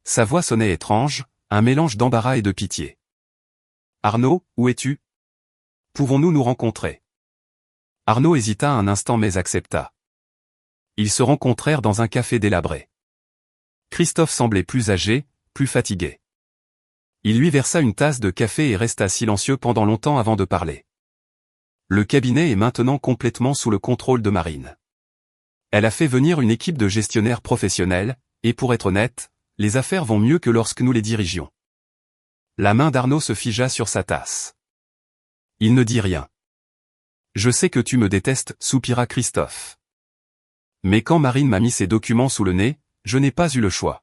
Sa voix sonnait étrange, un mélange d'embarras et de pitié. « Arnaud, où es-tu? Pouvons-nous nous rencontrer ?» Arnaud hésita un instant mais accepta. Ils se rencontrèrent dans un café délabré. Christophe semblait plus âgé, plus fatigué. Il lui versa une tasse de café et resta silencieux pendant longtemps avant de parler. Le cabinet est maintenant complètement sous le contrôle de Marine. Elle a fait venir une équipe de gestionnaires professionnels, et pour être honnête, les affaires vont mieux que lorsque nous les dirigions. La main d'Arnaud se figea sur sa tasse. Il ne dit rien. Je sais que tu me détestes, soupira Christophe. Mais quand Marine m'a mis ces documents sous le nez, je n'ai pas eu le choix.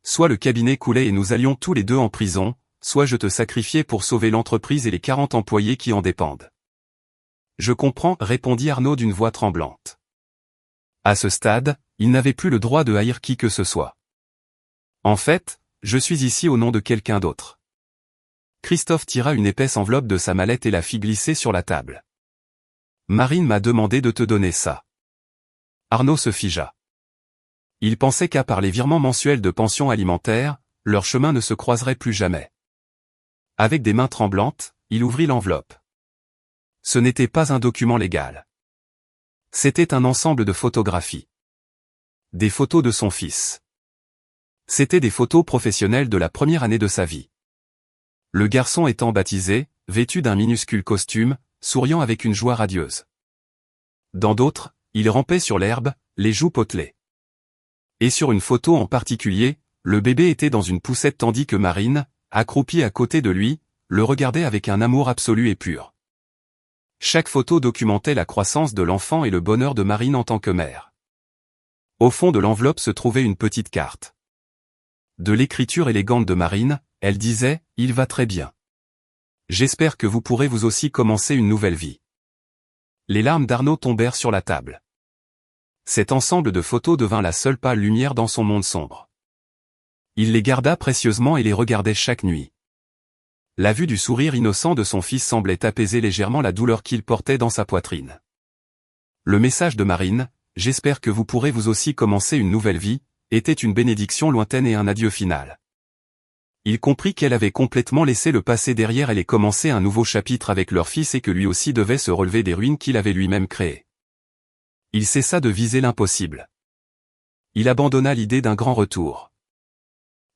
Soit le cabinet coulait et nous allions tous les deux en prison, soit je te sacrifiais pour sauver l'entreprise et les 40 employés qui en dépendent. Je comprends, répondit Arnaud d'une voix tremblante. À ce stade, il n'avait plus le droit de haïr qui que ce soit. En fait, je suis ici au nom de quelqu'un d'autre. Christophe tira une épaisse enveloppe de sa mallette et la fit glisser sur la table. Marine m'a demandé de te donner ça. Arnaud se figea. Il pensait qu'à part les virements mensuels de pension alimentaire, leur chemin ne se croiserait plus jamais. Avec des mains tremblantes, il ouvrit l'enveloppe. Ce n'était pas un document légal. C'était un ensemble de photographies. Des photos de son fils. C'étaient des photos professionnelles de la première année de sa vie. Le garçon étant baptisé, vêtu d'un minuscule costume, souriant avec une joie radieuse. Dans d'autres, il rampait sur l'herbe, les joues potelées. Et sur une photo en particulier, le bébé était dans une poussette tandis que Marine, accroupie à côté de lui, le regardait avec un amour absolu et pur. Chaque photo documentait la croissance de l'enfant et le bonheur de Marine en tant que mère. Au fond de l'enveloppe se trouvait une petite carte. De l'écriture élégante de Marine, elle disait « Il va très bien. J'espère que vous pourrez vous aussi commencer une nouvelle vie. » Les larmes d'Arnaud tombèrent sur la table. Cet ensemble de photos devint la seule pâle lumière dans son monde sombre. Il les garda précieusement et les regardait chaque nuit. La vue du sourire innocent de son fils semblait apaiser légèrement la douleur qu'il portait dans sa poitrine. Le message de Marine, « J'espère que vous pourrez vous aussi commencer une nouvelle vie », était une bénédiction lointaine et un adieu final. Il comprit qu'elle avait complètement laissé le passé derrière elle et commencé un nouveau chapitre avec leur fils et que lui aussi devait se relever des ruines qu'il avait lui-même créées. Il cessa de viser l'impossible. Il abandonna l'idée d'un grand retour.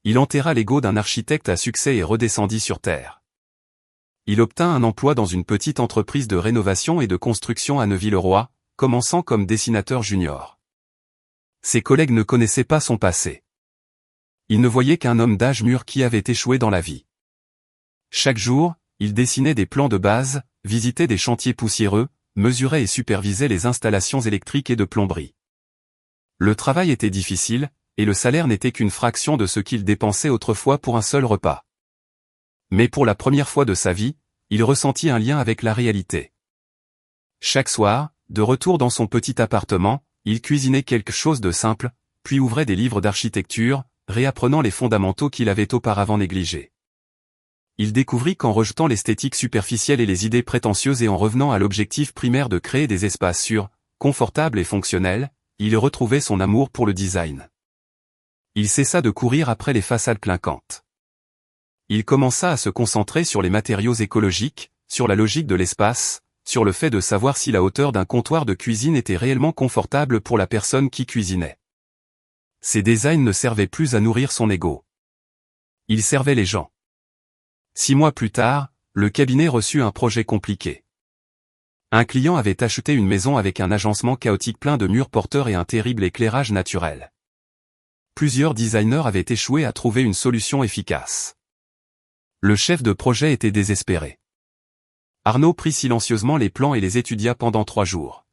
Il enterra l'ego d'un architecte à succès et redescendit sur terre. Il obtint un emploi dans une petite entreprise de rénovation et de construction à Neuville-le-Roi, commençant comme dessinateur junior. Ses collègues ne connaissaient pas son passé. Ils ne voyaient qu'un homme d'âge mûr qui avait échoué dans la vie. Chaque jour, il dessinait des plans de base, visitait des chantiers poussiéreux, mesurait et supervisait les installations électriques et de plomberie. Le travail était difficile, et le salaire n'était qu'une fraction de ce qu'il dépensait autrefois pour un seul repas. Mais pour la première fois de sa vie, il ressentit un lien avec la réalité. Chaque soir, de retour dans son petit appartement, il cuisinait quelque chose de simple, puis ouvrait des livres d'architecture, réapprenant les fondamentaux qu'il avait auparavant négligés. Il découvrit qu'en rejetant l'esthétique superficielle et les idées prétentieuses et en revenant à l'objectif primaire de créer des espaces sûrs, confortables et fonctionnels, il retrouvait son amour pour le design. Il cessa de courir après les façades clinquantes. Il commença à se concentrer sur les matériaux écologiques, sur la logique de l'espace, sur le fait de savoir si la hauteur d'un comptoir de cuisine était réellement confortable pour la personne qui cuisinait. Ses designs ne servaient plus à nourrir son ego. Ils servaient les gens. 6 mois plus tard, le cabinet reçut un projet compliqué. Un client avait acheté une maison avec un agencement chaotique plein de murs porteurs et un terrible éclairage naturel. Plusieurs designers avaient échoué à trouver une solution efficace. Le chef de projet était désespéré. Arnaud prit silencieusement les plans et les étudia pendant 3 jours.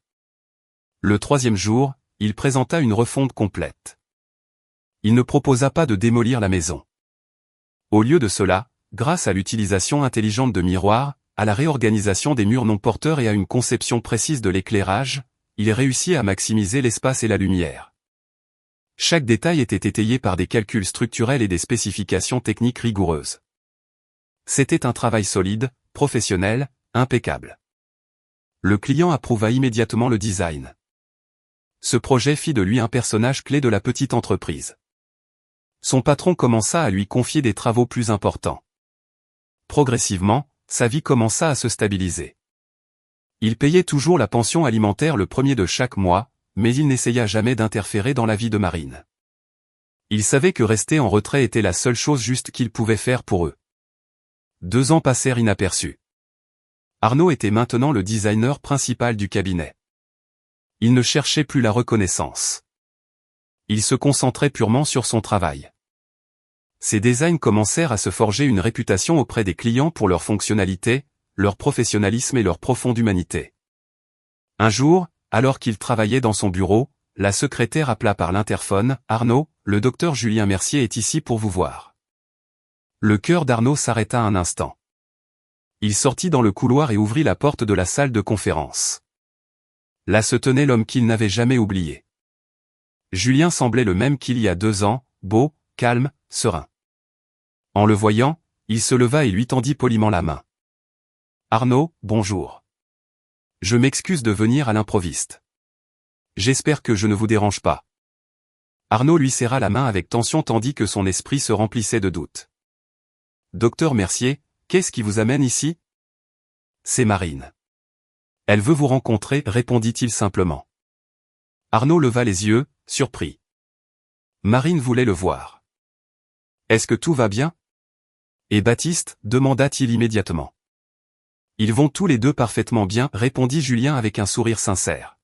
Le 3e jour, il présenta une refonte complète. Il ne proposa pas de démolir la maison. Au lieu de cela, grâce à l'utilisation intelligente de miroirs, à la réorganisation des murs non porteurs et à une conception précise de l'éclairage, il réussit à maximiser l'espace et la lumière. Chaque détail était étayé par des calculs structurels et des spécifications techniques rigoureuses. C'était un travail solide, professionnel, impeccable. Le client approuva immédiatement le design. Ce projet fit de lui un personnage clé de la petite entreprise. Son patron commença à lui confier des travaux plus importants. Progressivement, sa vie commença à se stabiliser. Il payait toujours la pension alimentaire le 1er de chaque mois, mais il n'essaya jamais d'interférer dans la vie de Marine. Il savait que rester en retrait était la seule chose juste qu'il pouvait faire pour eux. 2 ans passèrent inaperçus. Arnaud était maintenant le designer principal du cabinet. Il ne cherchait plus la reconnaissance. Il se concentrait purement sur son travail. Ses designs commencèrent à se forger une réputation auprès des clients pour leur fonctionnalité, leur professionnalisme et leur profonde humanité. Un jour, alors qu'il travaillait dans son bureau, la secrétaire appela par l'interphone, « Arnaud, le docteur Julien Mercier est ici pour vous voir. » Le cœur d'Arnaud s'arrêta un instant. Il sortit dans le couloir et ouvrit la porte de la salle de conférence. Là se tenait l'homme qu'il n'avait jamais oublié. Julien semblait le même qu'il y a 2 ans, beau, calme, serein. En le voyant, il se leva et lui tendit poliment la main. « Arnaud, bonjour. Je m'excuse de venir à l'improviste. J'espère que je ne vous dérange pas. » Arnaud lui serra la main avec tension tandis que son esprit se remplissait de doutes. « Docteur Mercier, qu'est-ce qui vous amène ici ? » ?»« C'est Marine. Elle veut vous rencontrer, répondit-il simplement. Arnaud leva les yeux, surpris. Marine voulait le voir. « Est-ce que tout va bien ? » Et Baptiste, demanda-t-il immédiatement. « Ils vont tous les deux parfaitement bien, répondit Julien avec un sourire sincère.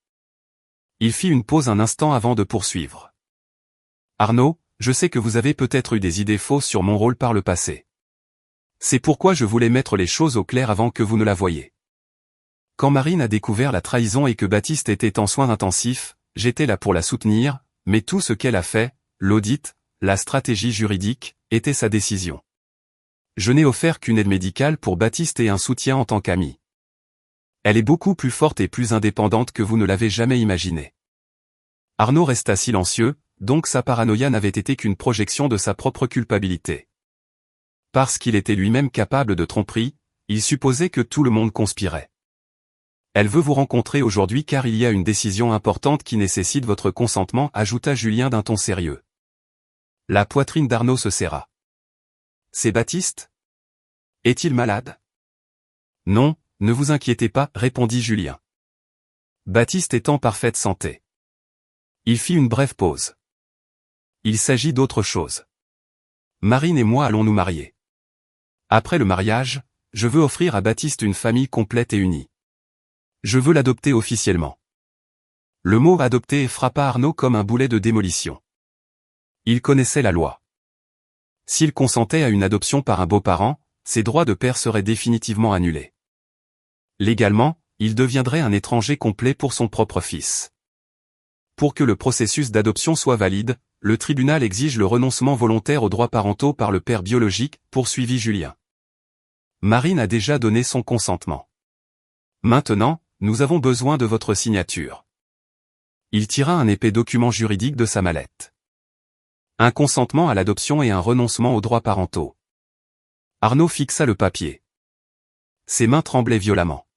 Il fit une pause un instant avant de poursuivre. « Arnaud, je sais que vous avez peut-être eu des idées fausses sur mon rôle par le passé. C'est pourquoi je voulais mettre les choses au clair avant que vous ne la voyiez. Quand Marine a découvert la trahison et que Baptiste était en soins intensifs, j'étais là pour la soutenir, mais tout ce qu'elle a fait, l'audit, la stratégie juridique, était sa décision. Je n'ai offert qu'une aide médicale pour Baptiste et un soutien en tant qu'ami. Elle est beaucoup plus forte et plus indépendante que vous ne l'avez jamais imaginé. » Arnaud resta silencieux, donc sa paranoïa n'avait été qu'une projection de sa propre culpabilité. Parce qu'il était lui-même capable de tromperie, il supposait que tout le monde conspirait. « Elle veut vous rencontrer aujourd'hui car il y a une décision importante qui nécessite votre consentement, ajouta Julien d'un ton sérieux. La poitrine d'Arnaud se serra. « C'est Baptiste ? Est-il malade ? » « Non, ne vous inquiétez pas, répondit Julien. Baptiste est en parfaite santé. » Il fit une brève pause. « Il s'agit d'autre chose. Marine et moi allons nous marier. Après le mariage, je veux offrir à Baptiste une famille complète et unie. Je veux l'adopter officiellement. » Le mot « adopter » frappa Arnaud comme un boulet de démolition. Il connaissait la loi. S'il consentait à une adoption par un beau-parent, ses droits de père seraient définitivement annulés. Légalement, il deviendrait un étranger complet pour son propre fils. Pour que le processus d'adoption soit valide, le tribunal exige le renoncement volontaire aux droits parentaux par le père biologique, poursuivit Julien. Marine a déjà donné son consentement. Maintenant, nous avons besoin de votre signature. Il tira un épais document juridique de sa mallette. Un consentement à l'adoption et un renoncement aux droits parentaux. Arnaud fixa le papier. Ses mains tremblaient violemment.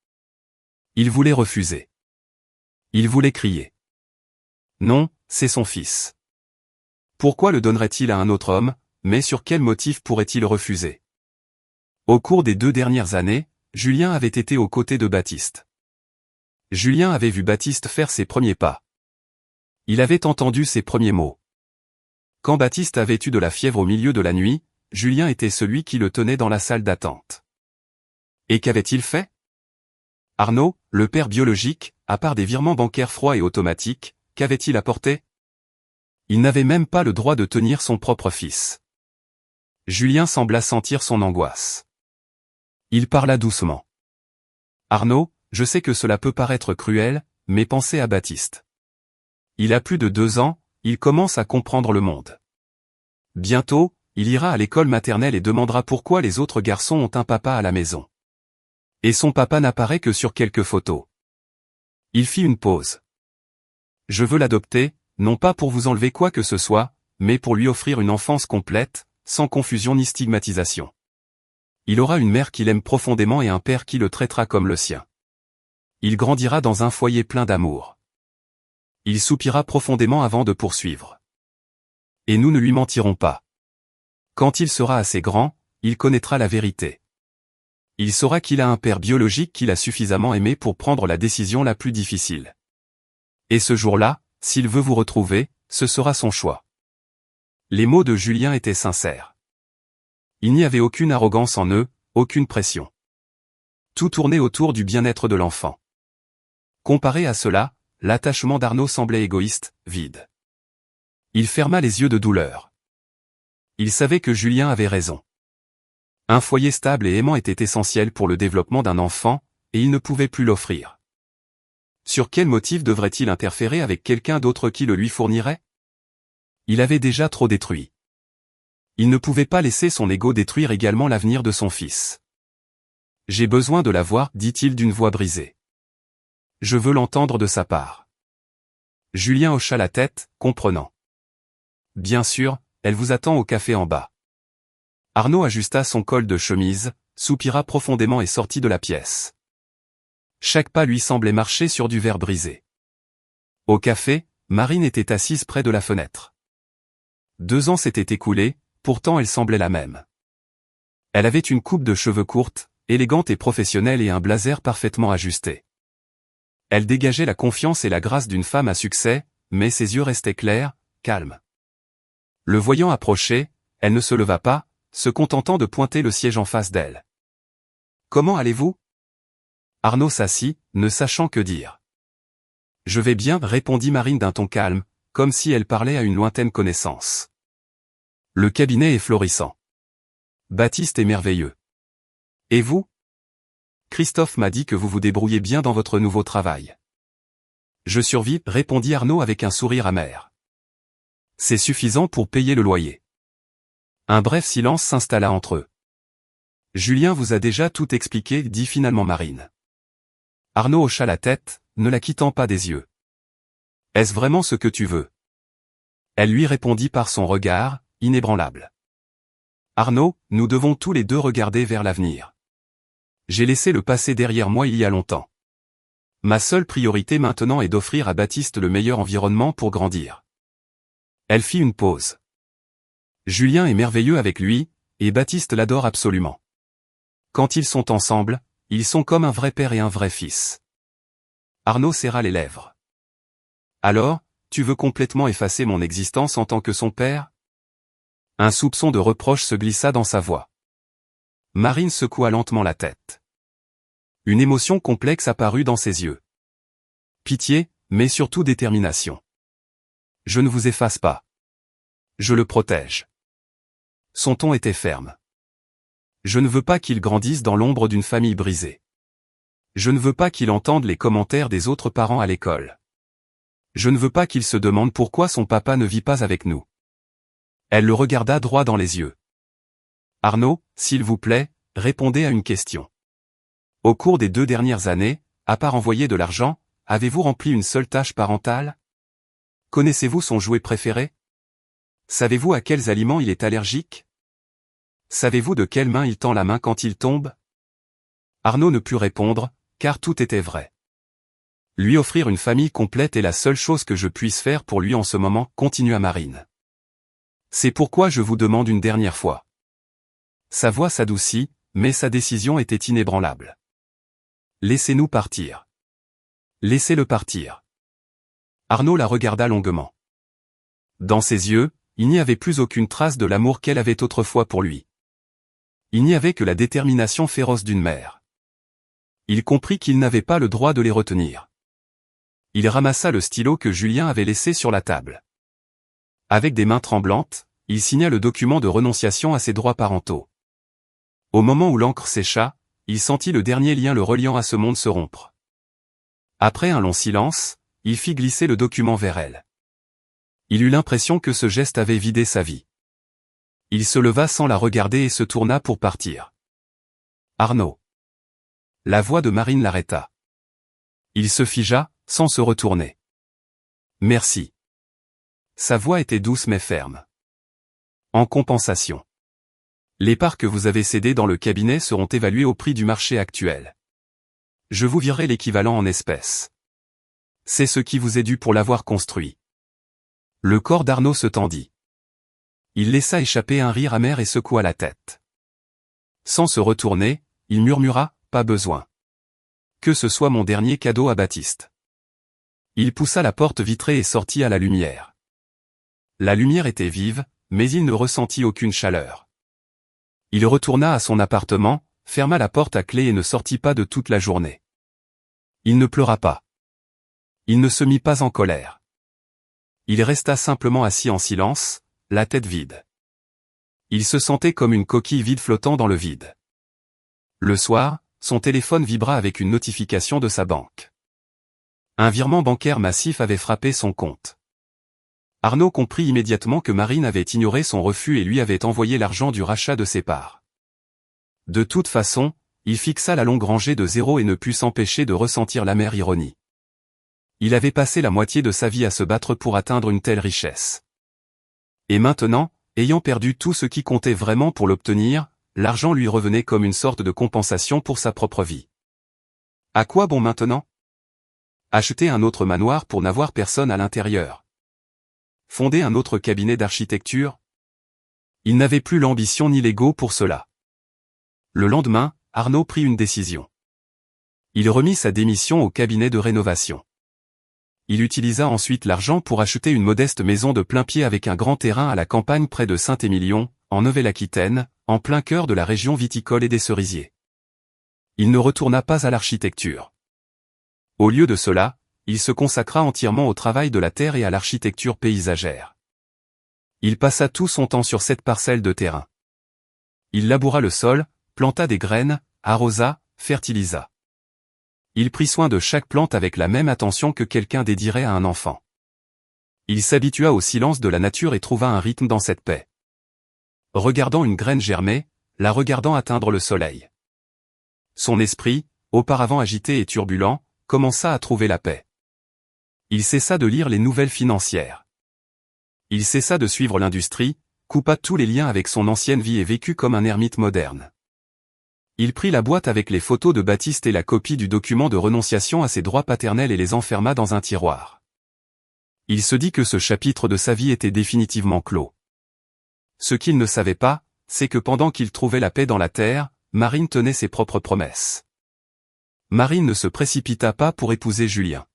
Il voulait refuser. Il voulait crier. Non, c'est son fils. Pourquoi le donnerait-il à un autre homme, mais sur quel motif pourrait-il refuser ? Au cours des 2 dernières années, Julien avait été aux côtés de Baptiste. Julien avait vu Baptiste faire ses premiers pas. Il avait entendu ses premiers mots. Quand Baptiste avait eu de la fièvre au milieu de la nuit, Julien était celui qui le tenait dans la salle d'attente. Et qu'avait-il fait ? Arnaud, le père biologique, à part des virements bancaires froids et automatiques, qu'avait-il apporté ? Il n'avait même pas le droit de tenir son propre fils. Julien sembla sentir son angoisse. Il parla doucement. « Arnaud, je sais que cela peut paraître cruel, mais pensez à Baptiste. Il a plus de 2 ans, il commence à comprendre le monde. Bientôt, il ira à l'école maternelle et demandera pourquoi les autres garçons ont un papa à la maison. Et son papa n'apparaît que sur quelques photos. » Il fit une pause. « Je veux l'adopter, non pas pour vous enlever quoi que ce soit, mais pour lui offrir une enfance complète, sans confusion ni stigmatisation. Il aura une mère qu'il aime profondément et un père qui le traitera comme le sien. Il grandira dans un foyer plein d'amour. » Il soupira profondément avant de poursuivre. « Et nous ne lui mentirons pas. Quand il sera assez grand, il connaîtra la vérité. Il saura qu'il a un père biologique qu'il a suffisamment aimé pour prendre la décision la plus difficile. Et ce jour-là, s'il veut vous retrouver, ce sera son choix. » Les mots de Julien étaient sincères. Il n'y avait aucune arrogance en eux, aucune pression. Tout tournait autour du bien-être de l'enfant. Comparé à cela, l'attachement d'Arnaud semblait égoïste, vide. Il ferma les yeux de douleur. Il savait que Julien avait raison. Un foyer stable et aimant était essentiel pour le développement d'un enfant, et il ne pouvait plus l'offrir. Sur quel motif devrait-il interférer avec quelqu'un d'autre qui le lui fournirait? Il avait déjà trop détruit. Il ne pouvait pas laisser son ego détruire également l'avenir de son fils. « J'ai besoin de la voir, dit-il d'une voix brisée. Je veux l'entendre de sa part. Julien hocha la tête, comprenant. Bien sûr, elle vous attend au café en bas. Arnaud ajusta son col de chemise, soupira profondément et sortit de la pièce. Chaque pas lui semblait marcher sur du verre brisé. Au café, Marine était assise près de la fenêtre. 2 ans s'étaient écoulés, pourtant elle semblait la même. Elle avait une coupe de cheveux courte, élégante et professionnelle et un blazer parfaitement ajusté. Elle dégageait la confiance et la grâce d'une femme à succès, mais ses yeux restaient clairs, calmes. Le voyant approcher, elle ne se leva pas, se contentant de pointer le siège en face d'elle. « Comment allez-vous » Arnaud s'assit, ne sachant que dire. « Je vais bien, » répondit Marine d'un ton calme, comme si elle parlait à une lointaine connaissance. « Le cabinet est florissant. Baptiste est merveilleux. Et vous ? Christophe m'a dit que vous vous débrouillez bien dans votre nouveau travail. »« Je survis, » répondit Arnaud avec un sourire amer. « C'est suffisant pour payer le loyer. » Un bref silence s'installa entre eux. « Julien vous a déjà tout expliqué, » dit finalement Marine. Arnaud hocha la tête, ne la quittant pas des yeux. « Est-ce vraiment ce que tu veux ?» Elle lui répondit par son regard, inébranlable. « Arnaud, nous devons tous les deux regarder vers l'avenir. J'ai laissé le passé derrière moi il y a longtemps. Ma seule priorité maintenant est d'offrir à Baptiste le meilleur environnement pour grandir. » Elle fit une pause. Julien est merveilleux avec lui, et Baptiste l'adore absolument. Quand ils sont ensemble, ils sont comme un vrai père et un vrai fils. Arnaud serra les lèvres. Alors, tu veux complètement effacer mon existence en tant que son père ? Un soupçon de reproche se glissa dans sa voix. Marine secoua lentement la tête. Une émotion complexe apparut dans ses yeux. Pitié, mais surtout détermination. Je ne vous efface pas. Je le protège. Son ton était ferme. Je ne veux pas qu'il grandisse dans l'ombre d'une famille brisée. Je ne veux pas qu'il entende les commentaires des autres parents à l'école. Je ne veux pas qu'il se demande pourquoi son papa ne vit pas avec nous. Elle le regarda droit dans les yeux. Arnaud, s'il vous plaît, répondez à une question. Au cours des 2 dernières années, à part envoyer de l'argent, avez-vous rempli une seule tâche parentale ? Connaissez-vous son jouet préféré ? Savez-vous à quels aliments il est allergique ? Savez-vous de quelle main il tend la main quand il tombe ? Arnaud ne put répondre, car tout était vrai. Lui offrir une famille complète est la seule chose que je puisse faire pour lui en ce moment, continua Marine. C'est pourquoi je vous demande une dernière fois. Sa voix s'adoucit, mais sa décision était inébranlable. Laissez-nous partir. Laissez-le partir. Arnaud la regarda longuement. Dans ses yeux, il n'y avait plus aucune trace de l'amour qu'elle avait autrefois pour lui. Il n'y avait que la détermination féroce d'une mère. Il comprit qu'il n'avait pas le droit de les retenir. Il ramassa le stylo que Julien avait laissé sur la table. Avec des mains tremblantes, il signa le document de renonciation à ses droits parentaux. Au moment où l'encre sécha, il sentit le dernier lien le reliant à ce monde se rompre. Après un long silence, il fit glisser le document vers elle. Il eut l'impression que ce geste avait vidé sa vie. Il se leva sans la regarder et se tourna pour partir. Arnaud. La voix de Marine l'arrêta. Il se figea, sans se retourner. Merci. Sa voix était douce mais ferme. En compensation. Les parts que vous avez cédées dans le cabinet seront évaluées au prix du marché actuel. Je vous virerai l'équivalent en espèces. C'est ce qui vous est dû pour l'avoir construit. Le corps d'Arnaud se tendit. Il laissa échapper un rire amer et secoua la tête. Sans se retourner, il murmura, « Pas besoin. Que ce soit mon dernier cadeau à Baptiste. » Il poussa la porte vitrée et sortit à la lumière. La lumière était vive, mais il ne ressentit aucune chaleur. Il retourna à son appartement, ferma la porte à clé et ne sortit pas de toute la journée. Il ne pleura pas. Il ne se mit pas en colère. Il resta simplement assis en silence, la tête vide. Il se sentait comme une coquille vide flottant dans le vide. Le soir, son téléphone vibra avec une notification de sa banque. Un virement bancaire massif avait frappé son compte. Arnaud comprit immédiatement que Marine avait ignoré son refus et lui avait envoyé l'argent du rachat de ses parts. De toute façon, il fixa la longue rangée de zéro et ne put s'empêcher de ressentir l'amère ironie. Il avait passé la moitié de sa vie à se battre pour atteindre une telle richesse. Et maintenant, ayant perdu tout ce qui comptait vraiment pour l'obtenir, l'argent lui revenait comme une sorte de compensation pour sa propre vie. À quoi bon maintenant? Acheter un autre manoir pour n'avoir personne à l'intérieur. Fonder un autre cabinet d'architecture? Il n'avait plus l'ambition ni l'ego pour cela. Le lendemain, Arnaud prit une décision. Il remit sa démission au cabinet de rénovation. Il utilisa ensuite l'argent pour acheter une modeste maison de plain-pied avec un grand terrain à la campagne près de Saint-Émilion, en Nouvelle-Aquitaine, en plein cœur de la région viticole et des cerisiers. Il ne retourna pas à l'architecture. Au lieu de cela, il se consacra entièrement au travail de la terre et à l'architecture paysagère. Il passa tout son temps sur cette parcelle de terrain. Il laboura le sol, planta des graines, arrosa, fertilisa. Il prit soin de chaque plante avec la même attention que quelqu'un dédierait à un enfant. Il s'habitua au silence de la nature et trouva un rythme dans cette paix. Regardant une graine germer, la regardant atteindre le soleil. Son esprit, auparavant agité et turbulent, commença à trouver la paix. Il cessa de lire les nouvelles financières. Il cessa de suivre l'industrie, coupa tous les liens avec son ancienne vie et vécut comme un ermite moderne. Il prit la boîte avec les photos de Baptiste et la copie du document de renonciation à ses droits paternels et les enferma dans un tiroir. Il se dit que ce chapitre de sa vie était définitivement clos. Ce qu'il ne savait pas, c'est que pendant qu'il trouvait la paix dans la terre, Marine tenait ses propres promesses. Marine ne se précipita pas pour épouser Julien.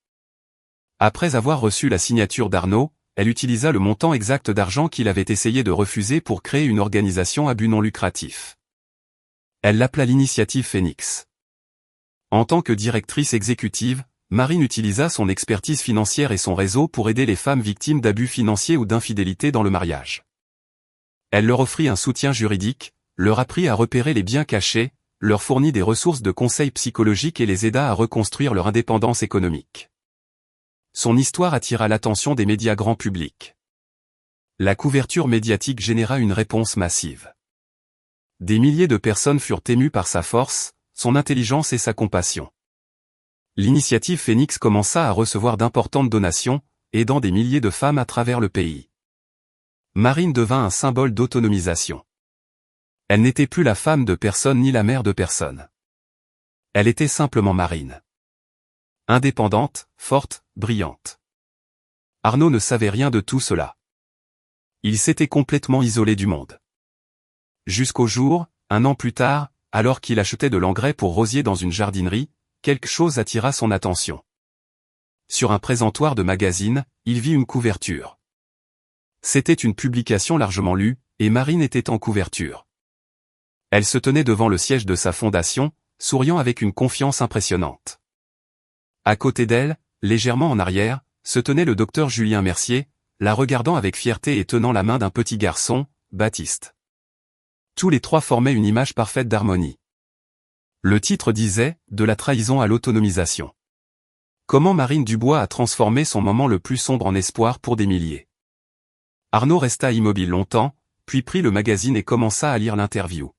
Après avoir reçu la signature d'Arnaud, elle utilisa le montant exact d'argent qu'il avait essayé de refuser pour créer une organisation à but non lucratif. Elle l'appela l'Initiative Phénix. En tant que directrice exécutive, Marine utilisa son expertise financière et son réseau pour aider les femmes victimes d'abus financiers ou d'infidélité dans le mariage. Elle leur offrit un soutien juridique, leur apprit à repérer les biens cachés, leur fournit des ressources de conseils psychologiques et les aida à reconstruire leur indépendance économique. Son histoire attira l'attention des médias grand public. La couverture médiatique généra une réponse massive. Des milliers de personnes furent émues par sa force, son intelligence et sa compassion. L'Initiative Phénix commença à recevoir d'importantes donations, aidant des milliers de femmes à travers le pays. Marine devint un symbole d'autonomisation. Elle n'était plus la femme de personne ni la mère de personne. Elle était simplement Marine. Indépendante, forte, brillante. Arnaud ne savait rien de tout cela. Il s'était complètement isolé du monde. Jusqu'au jour, un an plus tard, alors qu'il achetait de l'engrais pour rosier dans une jardinerie, quelque chose attira son attention. Sur un présentoir de magazine, il vit une couverture. C'était une publication largement lue, et Marine était en couverture. Elle se tenait devant le siège de sa fondation, souriant avec une confiance impressionnante. À côté d'elle, légèrement en arrière, se tenait le docteur Julien Mercier, la regardant avec fierté et tenant la main d'un petit garçon, Baptiste. Tous les trois formaient une image parfaite d'harmonie. Le titre disait « De la trahison à l'autonomisation ». Comment Marine Dubois a transformé son moment le plus sombre en espoir pour des milliers. Arnaud resta immobile longtemps, puis prit le magazine et commença à lire l'interview.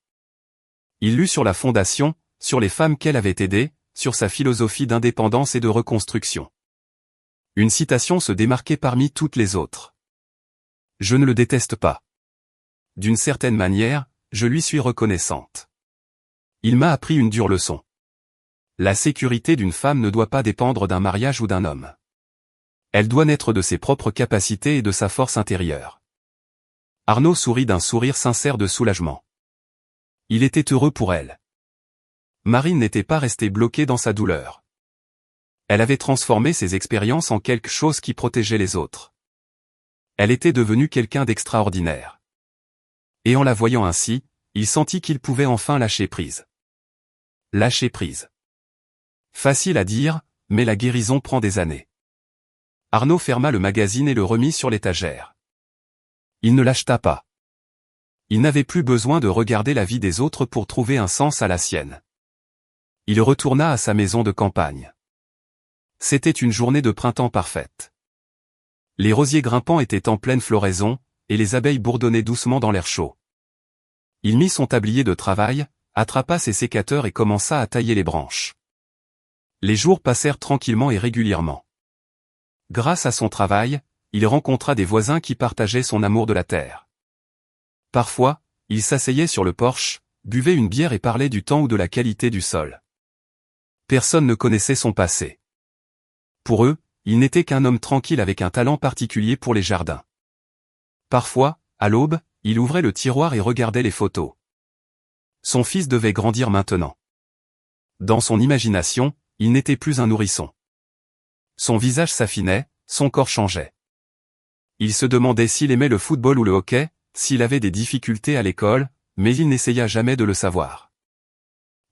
Il lut sur la fondation, sur les femmes qu'elle avait aidées, sur sa philosophie d'indépendance et de reconstruction. Une citation se démarquait parmi toutes les autres. « Je ne le déteste pas. D'une certaine manière, je lui suis reconnaissante. Il m'a appris une dure leçon. La sécurité d'une femme ne doit pas dépendre d'un mariage ou d'un homme. Elle doit naître de ses propres capacités et de sa force intérieure. » Arnaud sourit d'un sourire sincère de soulagement. Il était heureux pour elle. Marine n'était pas restée bloquée dans sa douleur. Elle avait transformé ses expériences en quelque chose qui protégeait les autres. Elle était devenue quelqu'un d'extraordinaire. Et en la voyant ainsi, il sentit qu'il pouvait enfin lâcher prise. Lâcher prise. Facile à dire, mais la guérison prend des années. Arnaud ferma le magazine et le remit sur l'étagère. Il ne l'acheta pas. Il n'avait plus besoin de regarder la vie des autres pour trouver un sens à la sienne. Il retourna à sa maison de campagne. C'était une journée de printemps parfaite. Les rosiers grimpants étaient en pleine floraison, et les abeilles bourdonnaient doucement dans l'air chaud. Il mit son tablier de travail, attrapa ses sécateurs et commença à tailler les branches. Les jours passèrent tranquillement et régulièrement. Grâce à son travail, il rencontra des voisins qui partageaient son amour de la terre. Parfois, il s'asseyait sur le porche, buvait une bière et parlait du temps ou de la qualité du sol. Personne ne connaissait son passé. Pour eux, il n'était qu'un homme tranquille avec un talent particulier pour les jardins. Parfois, à l'aube, il ouvrait le tiroir et regardait les photos. Son fils devait grandir maintenant. Dans son imagination, il n'était plus un nourrisson. Son visage s'affinait, son corps changeait. Il se demandait s'il aimait le football ou le hockey, s'il avait des difficultés à l'école, mais il n'essaya jamais de le savoir.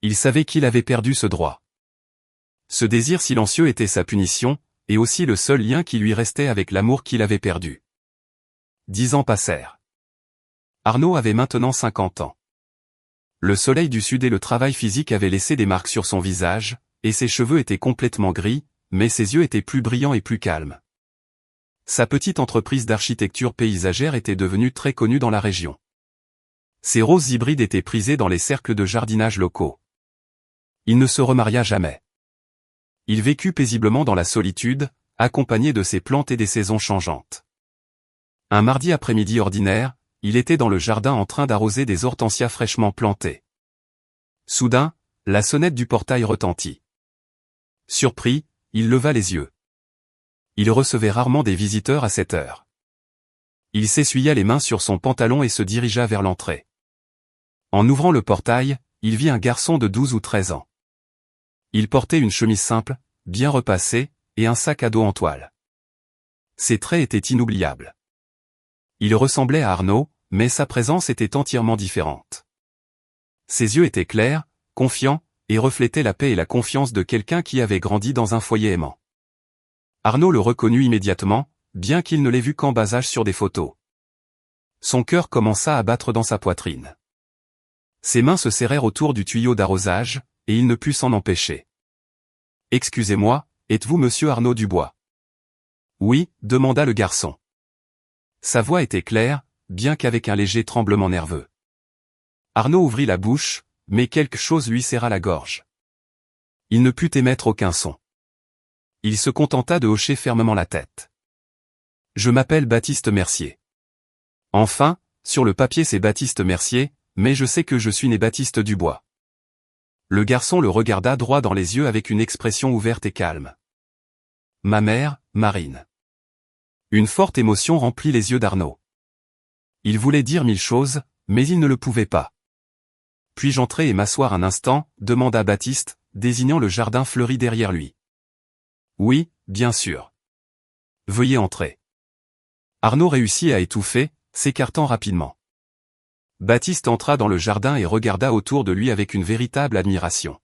Il savait qu'il avait perdu ce droit. Ce désir silencieux était sa punition, et aussi le seul lien qui lui restait avec l'amour qu'il avait perdu. 10 ans passèrent. Arnaud avait maintenant 50 ans. Le soleil du sud et le travail physique avaient laissé des marques sur son visage, et ses cheveux étaient complètement gris, mais ses yeux étaient plus brillants et plus calmes. Sa petite entreprise d'architecture paysagère était devenue très connue dans la région. Ses roses hybrides étaient prisées dans les cercles de jardinage locaux. Il ne se remaria jamais. Il vécut paisiblement dans la solitude, accompagné de ses plantes et des saisons changeantes. Un mardi après-midi ordinaire, il était dans le jardin en train d'arroser des hortensias fraîchement plantées. Soudain, la sonnette du portail retentit. Surpris, il leva les yeux. Il recevait rarement des visiteurs à cette heure. Il s'essuya les mains sur son pantalon et se dirigea vers l'entrée. En ouvrant le portail, il vit un garçon de 12 ou 13 ans. Il portait une chemise simple, bien repassée, et un sac à dos en toile. Ses traits étaient inoubliables. Il ressemblait à Arnaud, mais sa présence était entièrement différente. Ses yeux étaient clairs, confiants, et reflétaient la paix et la confiance de quelqu'un qui avait grandi dans un foyer aimant. Arnaud le reconnut immédiatement, bien qu'il ne l'ait vu qu'en bas âge sur des photos. Son cœur commença à battre dans sa poitrine. Ses mains se serrèrent autour du tuyau d'arrosage, et il ne put s'en empêcher. « Excusez-moi, êtes-vous monsieur Arnaud Dubois ?» »« Oui, » demanda le garçon. Sa voix était claire, bien qu'avec un léger tremblement nerveux. Arnaud ouvrit la bouche, mais quelque chose lui serra la gorge. Il ne put émettre aucun son. Il se contenta de hocher fermement la tête. « Je m'appelle Baptiste Mercier. » Enfin, sur le papier c'est Baptiste Mercier, mais je sais que je suis né Baptiste Dubois. Le garçon le regarda droit dans les yeux avec une expression ouverte et calme. « Ma mère, Marine. » Une forte émotion remplit les yeux d'Arnaud. Il voulait dire 1000 choses, mais il ne le pouvait pas. « Puis-je entrer et m'asseoir un instant ?» demanda Baptiste, désignant le jardin fleuri derrière lui. « Oui, bien sûr. Veuillez entrer. » Arnaud réussit à étouffer, s'écartant rapidement. Baptiste entra dans le jardin et regarda autour de lui avec une véritable admiration.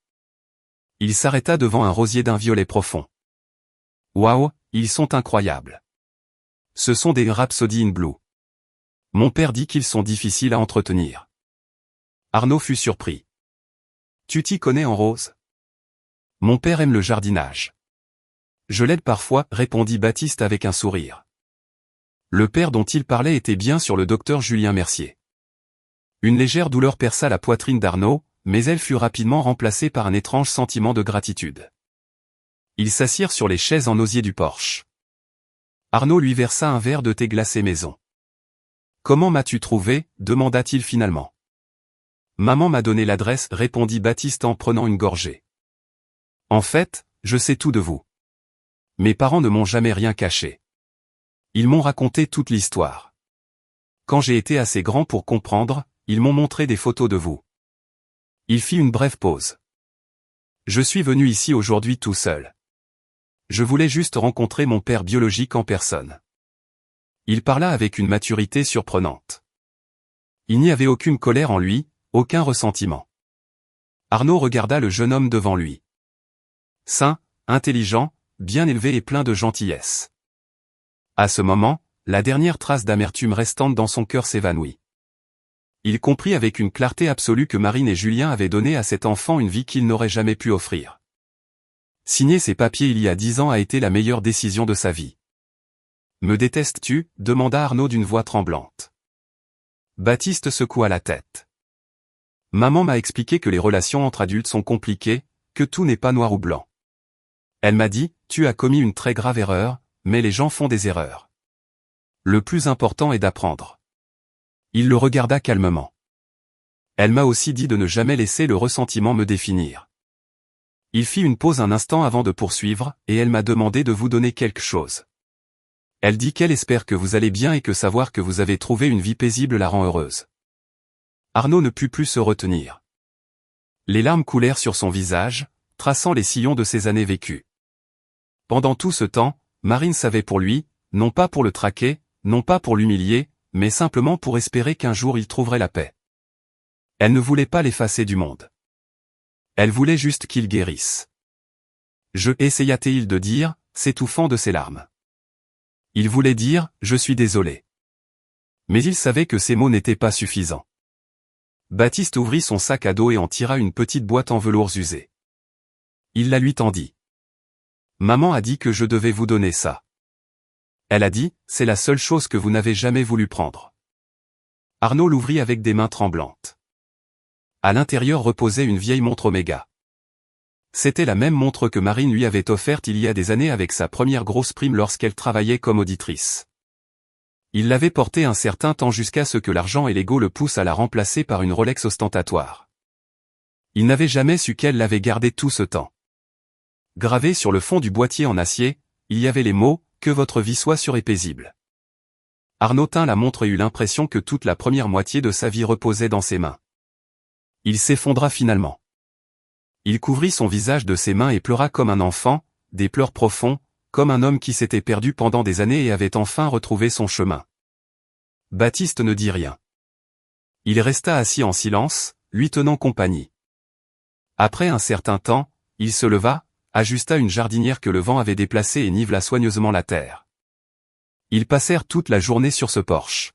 Il s'arrêta devant un rosier d'un violet profond. « Waouh, ils sont incroyables. Ce sont des Rhapsody in Blue. Mon père dit qu'ils sont difficiles à entretenir. » Arnaud fut surpris. « Tu t'y connais en rose ? » « Mon père aime le jardinage. Je l'aide parfois, répondit Baptiste avec un sourire. Le père dont il parlait était bien sûr le docteur Julien Mercier. Une légère douleur perça la poitrine d'Arnaud, mais elle fut rapidement remplacée par un étrange sentiment de gratitude. Ils s'assirent sur les chaises en osier du porche. Arnaud lui versa un verre de thé glacé maison. « Comment m'as-tu trouvé ?» demanda-t-il finalement. « Maman m'a donné l'adresse, répondit Baptiste en prenant une gorgée. En fait, je sais tout de vous. Mes parents ne m'ont jamais rien caché. Ils m'ont raconté toute l'histoire. Quand j'ai été assez grand pour comprendre, ils m'ont montré des photos de vous. » Il fit une brève pause. « Je suis venu ici aujourd'hui tout seul. Je voulais juste rencontrer mon père biologique en personne. » Il parla avec une maturité surprenante. Il n'y avait aucune colère en lui, aucun ressentiment. Arnaud regarda le jeune homme devant lui. Sain, intelligent, bien élevé et plein de gentillesse. À ce moment, la dernière trace d'amertume restante dans son cœur s'évanouit. Il comprit avec une clarté absolue que Marine et Julien avaient donné à cet enfant une vie qu'il n'aurait jamais pu offrir. Signer ces papiers il y a 10 ans a été la meilleure décision de sa vie. « Me détestes-tu » demanda Arnaud d'une voix tremblante. Baptiste secoua la tête. « Maman m'a expliqué que les relations entre adultes sont compliquées, que tout n'est pas noir ou blanc. Elle m'a dit, tu as commis une très grave erreur, mais les gens font des erreurs. Le plus important est d'apprendre. » Il le regarda calmement. « Elle m'a aussi dit de ne jamais laisser le ressentiment me définir. » Il fit une pause un instant avant de poursuivre, et elle m'a demandé de vous donner quelque chose. Elle dit qu'elle espère que vous allez bien et que savoir que vous avez trouvé une vie paisible la rend heureuse. Arnaud ne put plus se retenir. Les larmes coulèrent sur son visage, traçant les sillons de ses années vécues. Pendant tout ce temps, Marine savait pour lui, non pas pour le traquer, non pas pour l'humilier, mais simplement pour espérer qu'un jour il trouverait la paix. Elle ne voulait pas l'effacer du monde. Elle voulait juste qu'il guérisse. Essaya-t-il de dire, s'étouffant de ses larmes. Il voulait dire, je suis désolé. Mais il savait que ces mots n'étaient pas suffisants. Baptiste ouvrit son sac à dos et en tira une petite boîte en velours usé. Il la lui tendit. Maman a dit que je devais vous donner ça. Elle a dit, c'est la seule chose que vous n'avez jamais voulu prendre. Arnaud l'ouvrit avec des mains tremblantes. À l'intérieur reposait une vieille montre Omega. C'était la même montre que Marine lui avait offerte il y a des années avec sa première grosse prime lorsqu'elle travaillait comme auditrice. Il l'avait portée un certain temps jusqu'à ce que l'argent et l'ego le poussent à la remplacer par une Rolex ostentatoire. Il n'avait jamais su qu'elle l'avait gardée tout ce temps. Gravé sur le fond du boîtier en acier, il y avait les mots « Que votre vie soit sûre et paisible ». Arnaud tint la montre et eut l'impression que toute la première moitié de sa vie reposait dans ses mains. Il s'effondra finalement. Il couvrit son visage de ses mains et pleura comme un enfant, des pleurs profonds, comme un homme qui s'était perdu pendant des années et avait enfin retrouvé son chemin. Baptiste ne dit rien. Il resta assis en silence, lui tenant compagnie. Après un certain temps, il se leva, ajusta une jardinière que le vent avait déplacée et nivela soigneusement la terre. Ils passèrent toute la journée sur ce porche.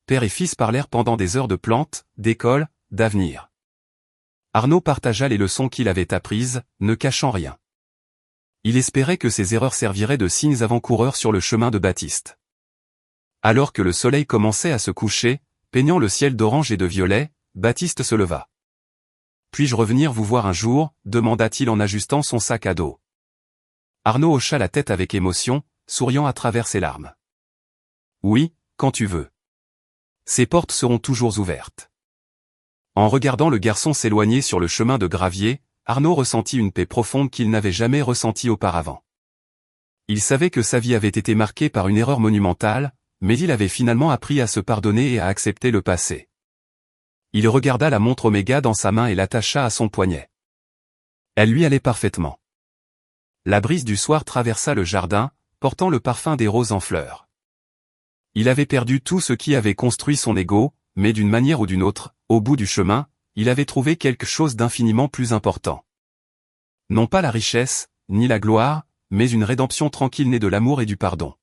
Père et fils parlèrent pendant des heures de plantes, d'école, d'avenir. Arnaud partagea les leçons qu'il avait apprises, ne cachant rien. Il espérait que ces erreurs serviraient de signes avant-coureurs sur le chemin de Baptiste. Alors que le soleil commençait à se coucher, peignant le ciel d'orange et de violet, Baptiste se leva. « Puis-je revenir vous voir un jour » demanda-t-il en ajustant son sac à dos. Arnaud hocha la tête avec émotion, souriant à travers ses larmes. « Oui, quand tu veux. Ces portes seront toujours ouvertes. » En regardant le garçon s'éloigner sur le chemin de gravier, Arnaud ressentit une paix profonde qu'il n'avait jamais ressentie auparavant. Il savait que sa vie avait été marquée par une erreur monumentale, mais il avait finalement appris à se pardonner et à accepter le passé. Il regarda la montre Omega dans sa main et l'attacha à son poignet. Elle lui allait parfaitement. La brise du soir traversa le jardin, portant le parfum des roses en fleurs. Il avait perdu tout ce qui avait construit son ego, mais d'une manière ou d'une autre, au bout du chemin, il avait trouvé quelque chose d'infiniment plus important. Non pas la richesse, ni la gloire, mais une rédemption tranquille née de l'amour et du pardon.